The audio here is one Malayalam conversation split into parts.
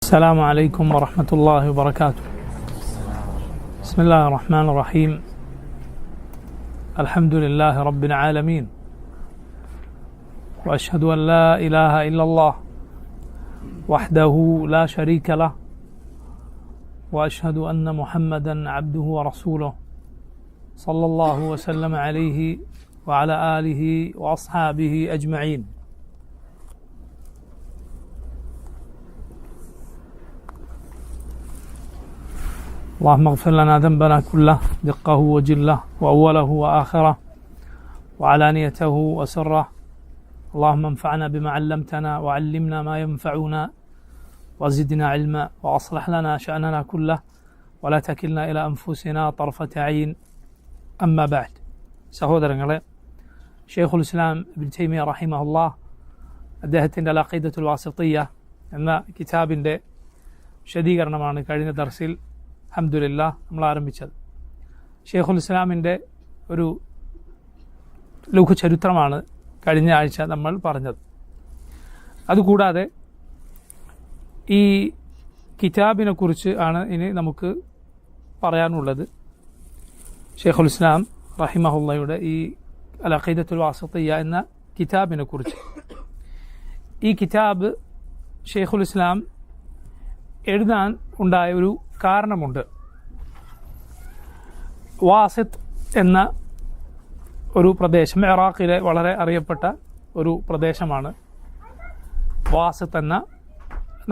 السلام عليكم ورحمة الله وبركاته. بسم الله الرحمن الرحيم. الحمد لله رب العالمين، وأشهد أن لا إله إلا الله وحده لا شريك له، وأشهد أن محمدا عبده ورسوله صلى الله وسلم عليه وعلى آله وأصحابه أجمعين. اللهم اغفر لنا ذنبنا كله دقه وجله وأوله وآخره وعلانيته وسره. اللهم انفعنا بما علمتنا وعلمنا ما ينفعنا وزدنا علما وأصلح لنا شأننا كله ولا تكلنا إلى أنفسنا طرفة عين. أما بعد. സഹോദരങ്ങളെ, ഷെയ്ഖുൽ ഇസ്ലാം ഇബ്നു തൈമിയ്യ റഹിമഹുല്ലാഹ് അദ്ദേഹത്തിൻ്റെ അൽ അഖീദത്തുൽ വാസിത്തിയ്യ എന്ന കിതാബിൻ്റെ വിശദീകരണമാണ് കഴിഞ്ഞ ദർസിൽ അൽഹംദുലില്ലാഹ് നമ്മൾ ആരംഭിച്ചത്. ഷെയ്ഖുൽ ഇസ്ലാമിൻ്റെ ഒരു ലഘു ചരിത്രമാണ് കഴിഞ്ഞ ആഴ്ച നമ്മൾ പറഞ്ഞത്. അതുകൂടാതെ ഈ കിതാബിനെ കുറിച്ച് ആണ് ഇനി നമുക്ക് പറയാനുള്ളത്. ഷെയ്ഖുൽ ഇസ്ലാം റഹിമഹുള്ളയുടെ ഈ അൽ അഖീദത്തുൽ വാസിത്തിയ്യ എന്ന കിതാബിനെ കുറിച്ച്. ഈ കിതാബ് ഷെയ്ഖുൽ ഇസ്ലാം എഴുതാൻ ഉണ്ടായ ഒരു കാരണമുണ്ട്. വാസിത്ത് എന്ന ഒരു പ്രദേശം, ഇറാഖിലെ വളരെ അറിയപ്പെട്ട ഒരു പ്രദേശമാണ് വാസിത്ത് എന്ന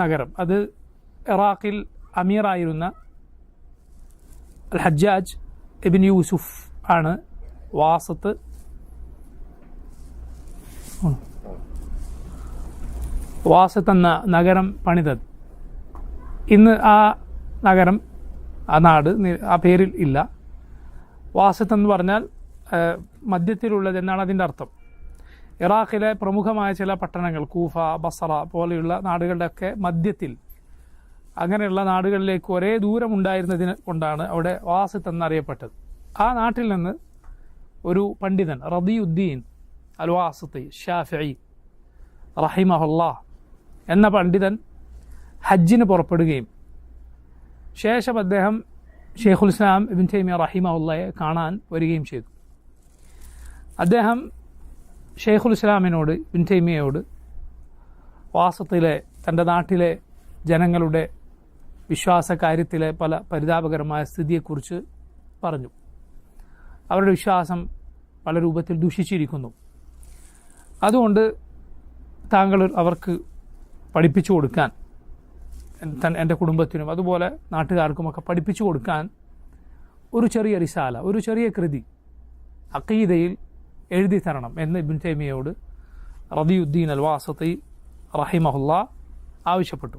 നഗരം. അത് ഇറാഖിൽ അമീറായിരുന്ന അൽ ഹജ്ജാജ് ഇബ്നു യൂസുഫ് ആണ് വാസിത്ത് എന്ന നഗരം പണിതത്. ഇന്ന് ആ നഗരം, ആ നാട് ആ പേരിൽ ഇല്ല. വാസിത്ത് എന്ന് പറഞ്ഞാൽ മധ്യത്തിലുള്ളത് എന്നാണ് അതിൻ്റെ അർത്ഥം. ഇറാഖിലെ പ്രമുഖമായ ചില പട്ടണങ്ങൾ, കൂഫ, ബസറ പോലെയുള്ള നാടുകളുടെയൊക്കെ മധ്യത്തിൽ, അങ്ങനെയുള്ള നാടുകളിലേക്ക് ഒരേ ദൂരം ഉണ്ടായിരുന്നതിന് കൊണ്ടാണ് അവിടെ വാസിത്ത് എന്നറിയപ്പെട്ടത്. ആ നാട്ടിൽ നിന്ന് ഒരു പണ്ഡിതൻ റദിയുദ്ദീൻ അൽ വാസിത്തി ഷാഫിഈ റഹിമഹുല്ലാഹ് എന്ന പണ്ഡിതൻ ഹജ്ജിന് പുറപ്പെടുകയും ശേഷം അദ്ദേഹം ഷെയ്ഖുൽ ഇസ്ലാം ഇബ്നു തൈമിയ്യ റഹിമഹുള്ളയെ കാണാൻ വരികയും ചെയ്തു. അദ്ദേഹം ഷെയ്ഖുൽ ഇസ്ലാമിനോട്, ഇബ്നു തൈമിയ്യയോട് വാസത്തിലെ തൻ്റെ നാട്ടിലെ ജനങ്ങളുടെ വിശ്വാസ കാര്യത്തിലെ പല പരിതാപകരമായ സ്ഥിതിയെക്കുറിച്ച് പറഞ്ഞു. അവരുടെ വിശ്വാസം പല രൂപത്തിൽ ദുഷിച്ചിരിക്കുന്നു. അതുകൊണ്ട് താങ്കൾ അവർക്ക് പഠിപ്പിച്ചു കൊടുക്കാൻ, എൻ്റെ കുടുംബത്തിനും അതുപോലെ നാട്ടുകാർക്കുമൊക്കെ പഠിപ്പിച്ചു കൊടുക്കാൻ ഒരു ചെറിയ റിസാല, ഒരു ചെറിയ കൃതി അഖീദയിൽ എഴുതി തരണം എന്ന് ഇബ്നു തൈമിയ്യയോട് റദിയുദ്ദീൻ അൽ വാസിത്തി റഹിമഹുല്ലാഹ് ആവശ്യപ്പെട്ടു.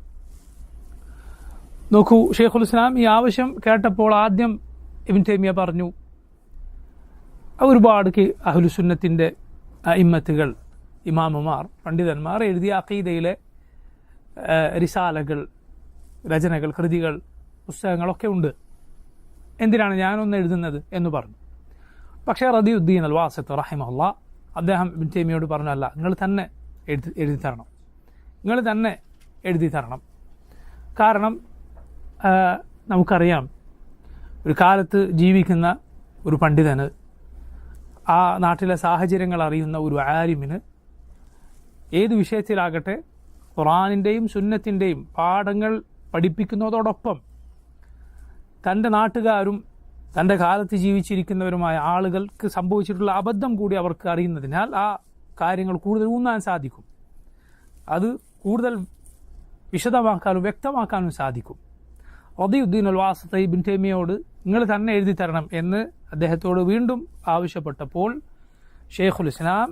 നോക്കൂ, ഷെയ്ഖുൽ ഇസ്ലാം ഈ ആവശ്യം കേട്ടപ്പോൾ ആദ്യം ഇബ്നു തൈമിയ്യ പറഞ്ഞു, ഒരുപാട് അഹ്ലുസുന്നത്തിൻ്റെ ഇമ്മത്തുകൾ, ഇമാമുമാർ, പണ്ഡിതന്മാർ എഴുതിയ അഖീദയിലെ റിസാലകൾ, രചനകൾ, കൃതികൾ, പുസ്തകങ്ങളൊക്കെ ഉണ്ട്. എന്തിനാണ് ഞാനൊന്ന് എഴുതുന്നത് എന്ന് പറഞ്ഞു. പക്ഷേ റദിയുദ്ദീൻ അൽ വാസിത്ത് റഹിമഹുല്ലാഹ് അദ്ദേഹം ഇബ്നു തൈമിയ്യയോട് പറഞ്ഞു, അല്ല, നിങ്ങൾ തന്നെ എഴുതി തരണം, നിങ്ങൾ തന്നെ എഴുതി തരണം. കാരണം നമുക്കറിയാം, ഒരു കാലത്ത് ജീവിക്കുന്ന ഒരു പണ്ഡിതന്, ആ നാട്ടിലെ സാഹചര്യങ്ങൾ അറിയുന്ന ഒരു ആലിമിന് ഏത് വിഷയത്തിലാകട്ടെ ഖുർആനിൻ്റെയും സുന്നത്തിൻ്റെയും പാഠങ്ങൾ പഠിപ്പിക്കുന്നതോടൊപ്പം തൻ്റെ നാട്ടുകാരും തൻ്റെ കാലത്ത് ജീവിച്ചിരിക്കുന്നവരുമായ ആളുകൾക്ക് സംഭവിച്ചിട്ടുള്ള അബദ്ധം കൂടി അവർക്ക് അറിയുന്നതിനാൽ ആ കാര്യങ്ങൾ കൂടുതൽ ഊന്നാൻ സാധിക്കും. അത് കൂടുതൽ വിശദമാക്കാനും വ്യക്തമാക്കാനും സാധിക്കും. റദിയുദ്ദീൻ അൽ വാസിത്തി ഇബ്നു തൈമിയ്യയോട് നിങ്ങൾ തന്നെ എഴുതി തരണം എന്ന് അദ്ദേഹത്തോട് വീണ്ടും ആവശ്യപ്പെട്ടപ്പോൾ ഷെയ്ഖുൽ ഇസ്ലാം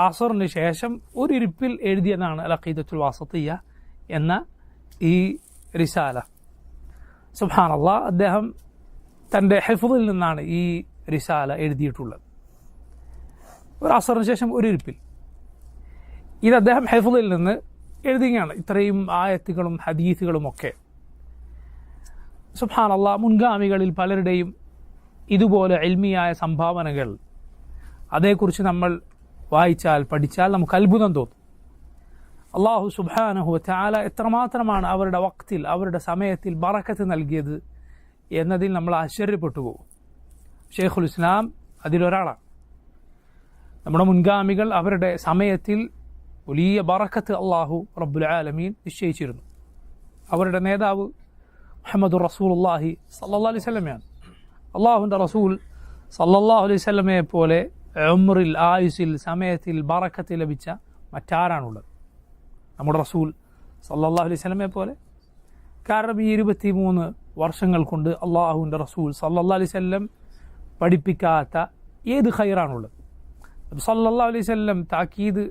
അസറിന് ശേഷം ഒരു ഇരിപ്പിൽ എഴുതിയതാണ് അൽ അഖീദത്തുൽ വാസിത്തിയ്യ എന്ന ഈ റിസാല. സുബ്ഹാനല്ലാഹ്, അദ്ദേഹം തൻ്റെ ഹിഫ്ളിൽ നിന്നാണ് ഈ റിസാല എഴുതിയിട്ടുള്ളത്. ഒരു അസറിന് ശേഷം ഒരു ഇരിപ്പിൽ ഇത് അദ്ദേഹം ഹിഫ്ളിൽ നിന്ന് എഴുതുകയാണ്, ഇത്രയും ആയത്തുകളും ഹദീസുകളുമൊക്കെ. സുബ്ഹാനല്ലാഹ്, മുൻഗാമികളിൽ പലരുടെയും ഇതുപോലെ ഇൽമിയായ സംഭാവനകൾ, അതേക്കുറിച്ച് നമ്മൾ വായിച്ചാൽ പഠിച്ചാൽ നമുക്ക് അത്ഭുതം തോന്നും. അള്ളാഹു സുബ്ഹാനഹു വ തആല എത്രമാത്രമാണ് അവരുടെ വക്തിൽ, അവരുടെ സമയത്തിൽ ബറക്കത്ത് നൽകിയത് എന്നതിൽ നമ്മൾ ആശ്ചര്യപ്പെട്ടു പോകും. ഷെയ്ഖുൽ ഇസ്ലാം അതിലൊരാളാണ്. നമ്മുടെ മുൻഗാമികൾ അവരുടെ സമയത്തിൽ വലിയ ബറക്കത്ത് അള്ളാഹു റബ്ബുൽ ആലമീൻ നിശ്ചയിച്ചിരുന്നു. അവരുടെ നേതാവ് മുഹമ്മദുർ റസൂലുള്ളാഹി സല്ലല്ലാഹു അലൈഹി വസല്ലമയാണ്. അള്ളാഹുവിൻ്റെ റസൂൽ സല്ലല്ലാഹു അലൈഹി വസല്ലമയെ പോലെ ഉംറിൽ, ആയുസിൽ, സമയത്തിൽ ബറക്കത്ത് ലഭിച്ച മറ്റാരാണുള്ളത്? നമ്മുടെ റസൂൽ സല്ലല്ലാഹു അലൈഹി വസല്ലമയെ പോലെ. കാരണം ഈ 23 വർഷങ്ങൾ കൊണ്ട് അള്ളാഹുവിൻ്റെ റസൂൽ സല്ലല്ലാഹു അലൈഹി വസല്ലം പഠിപ്പിക്കാത്ത ഏത് ഖൈറാണുള്ളത്? സല്ലല്ലാഹു അലൈഹി വസല്ലം താക്കീത്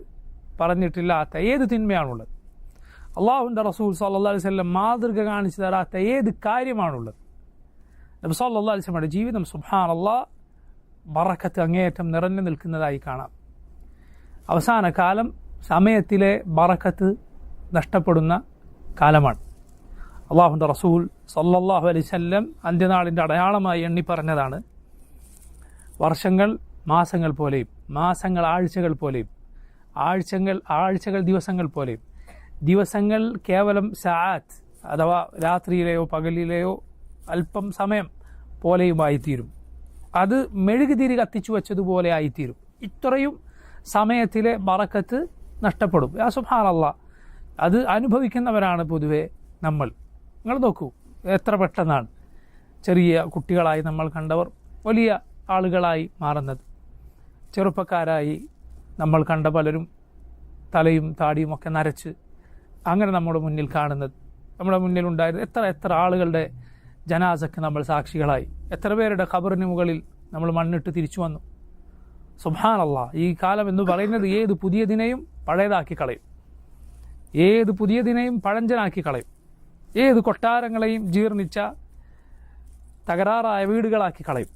പറഞ്ഞിട്ടില്ലാത്ത ഏത് തിന്മയാണുള്ളത്? അള്ളാഹുവിൻ്റെ റസൂൽ സല്ലല്ലാഹു അലൈഹി വസല്ലം മാതൃക കാണിച്ചു തരാത്ത ഏത് കാര്യമാണുള്ളത്? നബി സല്ലല്ലാഹു അലൈഹി വസല്ലമയുടെ ജീവിതം സുബ്ഹാനല്ലാഹ് ബറക്കത്ത് അങ്ങേയറ്റം നിറഞ്ഞു നിൽക്കുന്നതായി കാണാം. അവസാന കാലം സമയത്തിലെ ബറക്കത്ത് നഷ്ടപ്പെടുന്ന കാലമാണ്. അള്ളാഹുവിൻ്റെ റസൂൽ സല്ലല്ലാഹു അലൈഹി വസല്ലം അന്ത്യനാളിൻ്റെ അടയാളമായി എണ്ണി പറഞ്ഞതാണ്, വർഷങ്ങൾ മാസങ്ങൾ പോലെയും, മാസങ്ങൾ ആഴ്ചകൾ പോലെയും, ആഴ്ചകൾ ദിവസങ്ങൾ പോലെയും, ദിവസങ്ങൾ കേവലം സആത്ത് അഥവാ രാത്രിയിലെയോ പകലിലെയോ അല്പം സമയം പോലെയുമായിത്തീരും. അത് മെഴുകുതിരി കത്തിച്ചു വച്ചതുപോലെ ആയിത്തീരും. ഇത്രയും സമയത്തിലെ ബറക്കത്ത് നഷ്ടപ്പെടും. യാ സുബ്ഹാനല്ലാഹ്, അത് അനുഭവിക്കുന്നവരാണ് പൊതുവെ നമ്മൾ. നിങ്ങൾ നോക്കൂ, എത്ര പെട്ടെന്നാണ് ചെറിയ കുട്ടികളായി നമ്മൾ കണ്ടവർ വലിയ ആളുകളായി മാറുന്നത്. ചെറുപ്പക്കാരായി നമ്മൾ കണ്ട പലരും തലയും താടിയും ഒക്കെ നരച്ച് അങ്ങനെ നമ്മുടെ മുന്നിൽ കാണുന്നത്. നമ്മുടെ മുന്നിലുണ്ടായിരുന്ന എത്ര ആളുകളുടെ ജനാസക്ക് നമ്മൾ സാക്ഷികളായി. എത്ര പേരുടെ ഖബറിന് മുകളിൽ നമ്മൾ മണ്ണിട്ട് തിരിച്ചു വന്നു. സുബ്ഹാനല്ലാഹ്, ഈ കാലം എന്ന് പറയുന്നത് ഏത് പുതിയതിനെയും പഴയതാക്കി കളയും, ഏത് പുതിയതിനെയും പഴഞ്ചനാക്കി കളയും, ഏത് കൊട്ടാരങ്ങളെയും ജീർണിച്ച തകരാറായ വീടുകളാക്കി കളയും.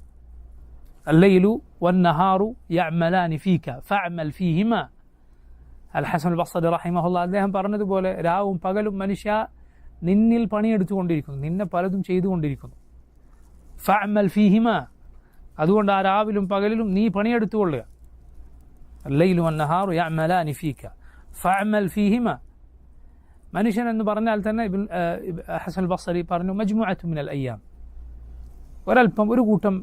അല്ലൈലു വന്നഹാറു യഅമലാനി ഫീക ഫഅമൽ ഫീഹിമ. അൽ ഹസൻ ബസ്രി റഹിമഹുല്ലാഹ് അദ്ദേഹം പറഞ്ഞതുപോലെ, രാവും പകലും മനുഷ്യ നിന്നിൽ പണിയെടുത്തുകൊണ്ടിരിക്കുന്നു, നിന്നെ പലതും ചെയ്തുകൊണ്ടിരിക്കുന്നു. ഫഅമൽ ഫീഹിമ, അതുകൊണ്ട് ആ രാവിലും പകലിലും നീ പണിയെടുത്തുകൊള്ളുക. അല്ലൈലു വന്നഹാറു യഅമലാനി ഫീക ഫഅമൽ ഫീഹിമ. മനുഷ്യൻ എന്ന് പറഞ്ഞാൽ തന്നെ ഹസൻ ബസ്രി പറഞ്ഞു, മജ്മുഅത്തു മിനൽ അയ്യാം, ഒരൽപ്പം ഒരു കൂട്ടം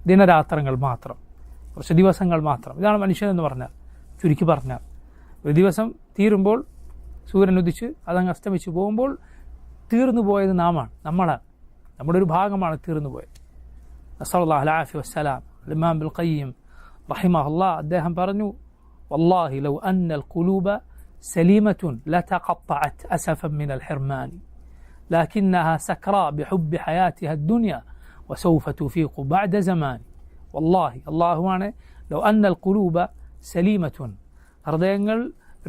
ദിനരാത്രങ്ങൾ മാത്രം, കുറച്ച് ദിവസങ്ങൾ മാത്രം. ഇതാണ് മനുഷ്യൻ എന്ന് പറഞ്ഞാൽ. ചുരുക്കി പറഞ്ഞാൽ ഒരു ദിവസം തീരുമ്പോൾ, സൂര്യൻ ഉദിച്ച് അതങ്ങ് അസ്തമിച്ച് പോകുമ്പോൾ തീർന്നു പോയത് നമ്മളാണ്, നമ്മുടെ ഒരു ഭാഗമാണ് തീർന്നു പോയത്. നസ്അലുല്ലാഹി അൽ-ആഫിയ വസ്സലാം. ഇമാം ഇബ്നുൽ ഖയ്യിം റഹിമഹുല്ലാഹ് അദ്ദേഹം പറഞ്ഞു, വല്ലാഹി ലൗ അന്നൽ ഖുലൂബ സലീമത്തുൻ ലതഖത്തഅത് അസഫൻ മിനൽ ഹിർമാനി ലകിന്നഹ സക്റാ ബിഹുബ്ബി ഹയാതിഹ അദ്ദുനിയ വസൗഫ തുഫീഖു ബഅദ സമാനി. വല്ലാഹി, അല്ലാഹുവാണ്, ലൗ അന്നൽ ഖുലൂബ സലീമത്തുൻ, ഹൃദയങ്ങൾ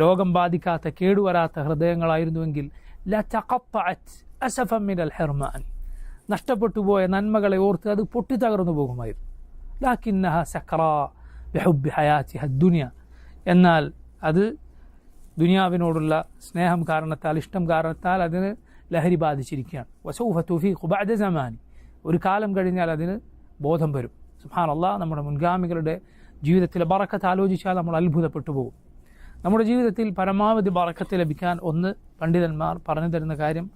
രോഗം ബാധിക്കാത്ത കേടുവരാത്ത ഹൃദയങ്ങളായിരുന്നുവെങ്കിൽ ലതഖത്തഅത് അസഫൻ മിനൽ ഹിർമാനി, നഷ്ടപ്പെട്ടു പോയ നന്മകളെ ഓർത്ത് അത് പൊട്ടിത്തകർന്നു പോകുമായിരുന്നു. ലകിന്നഹ സക്റാ ബിഹുബ്ബി ഹയാതിഹ അദ്ദുനിയ, എന്നാൽ അത് ദുനിയാവിനോടുള്ള സ്നേഹം കാരണത്താൽ, ഇഷ്ടം കാരണത്താൽ അതിന് ലഹരി ബാധിച്ചിരിക്കുകയാണ്. വസൗഫ തുഫീഖു ബഅദ സമാനി, ഒരു കാലം കഴിഞ്ഞാൽ അതിന് ബോധം വരും. സുബ്ഹാനല്ലാഹ്, നമ്മുടെ മുൻഗാമികളുടെ ജീവിതത്തിലെ ബറക്കത്ത് ആലോചിച്ചാൽ നമ്മൾ അത്ഭുതപ്പെട്ടു പോകും. നമ്മുടെ ജീവിതത്തിൽ പരമാവധി ബറക്കത്ത് ലഭിക്കാൻ ഒന്ന് പണ്ഡിതന്മാർ പറഞ്ഞു തരുന്ന കാര്യം,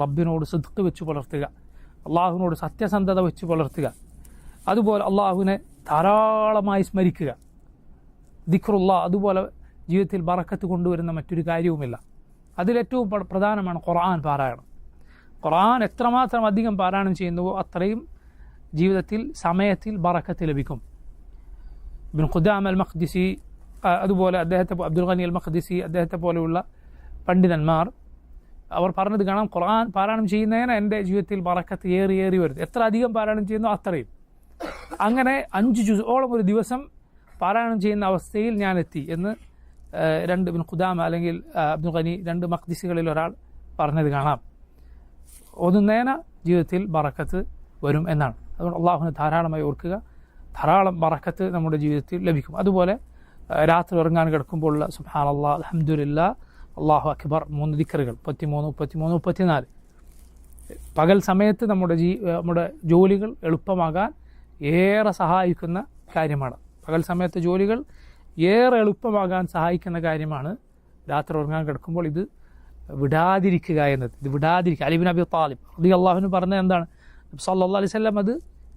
റബ്ബിനോട് സിദ്ഖ് വെച്ച് പുലർത്തുക, അള്ളാഹുവിനോട് സത്യസന്ധത വെച്ച് പുലർത്തുക, അതുപോലെ അള്ളാഹുവിനെ ധാരാളമായി സ്മരിക്കുക, ദിക്റുല്ലാഹ്. അതുപോലെ ജീവിതത്തിൽ ബറക്കത്ത് കൊണ്ടുവരുന്ന മറ്റൊരു കാര്യവുമില്ല. അതിലേറ്റവും പ്രധാനമാണ് ഖുർആൻ പാരായണം. ഖുർആൻ എത്രമാത്രം അധികം പാരായണം ചെയ്യുന്നുവോ അത്രയും ജീവിതത്തിൽ സമയത്തിൽ ബറക്കത്ത് ലഭിക്കും. ഇബ്നു ഖുദാമ അൽ മഖ്ദിസി, അതുപോലെ അബ്ദുൽ ഗനി അൽ മഖ്ദിസി, അദ്ദേഹത്തെ പോലെയുള്ള പണ്ഡിതന്മാർ അവർ പറഞ്ഞത് കാണാം, ഖുർആൻ പാരായണം ചെയ്യുന്നതിന് എൻ്റെ ജീവിതത്തിൽ ബറക്കത്ത് ഏറി വരുന്നത്. എത്ര അധികം പാരായണം ചെയ്യുന്നു അത്രയും. അങ്ങനെ 5 ജുസ്ഓളം ഒരു ദിവസം പാരായണം ചെയ്യുന്ന അവസ്ഥയിൽ ഞാൻ എത്തി എന്ന് ഇബ്നു ഖുദാമ അല്ലെങ്കിൽ അബ്ദുൽ ഗനി, 2 മഖ്ദിസികളിൽ ഒരാൾ പറഞ്ഞത് കാണാം. ഓതുന്നേന ജീവിതത്തിൽ ബറക്കത്ത് വരും എന്നാണ്. അതുകൊണ്ട് അള്ളാഹുവിനെ ധാരാളമായി ഓർക്കുക, ധാരാളം ബറക്കത്ത് നമ്മുടെ ജീവിതത്തിൽ ലഭിക്കും. അതുപോലെ രാത്രി ഉറങ്ങാൻ കിടക്കുമ്പോഴുള്ള സുബ്ഹാനല്ലാഹ്, അൽഹംദുലില്ലാഹ്, അല്ലാഹു അക്ബർ 3 ദിക്റുകൾ 33, 33, 34. പകൽ സമയത്ത് നമ്മുടെ ജോലികൾ എളുപ്പമാകാൻ ഏറെ സഹായിക്കുന്ന കാര്യമാണ്. പകൽ സമയത്ത് ജോലികൾ ഏറെ എളുപ്പമാകാൻ സഹായിക്കുന്ന കാര്യമാണ് രാത്രി ഉറങ്ങാൻ കിടക്കുമ്പോൾ ഇത് വിടാതിരിക്കുക എന്നത്, ഇത് വിടാതിരിക്കുക. അലി ഇബ്നു അബി താലിബ് റളിയല്ലാഹു പറഞ്ഞത് എന്താണ്? നബി സല്ലല്ലാഹു അലൈഹി വസല്ലം അത്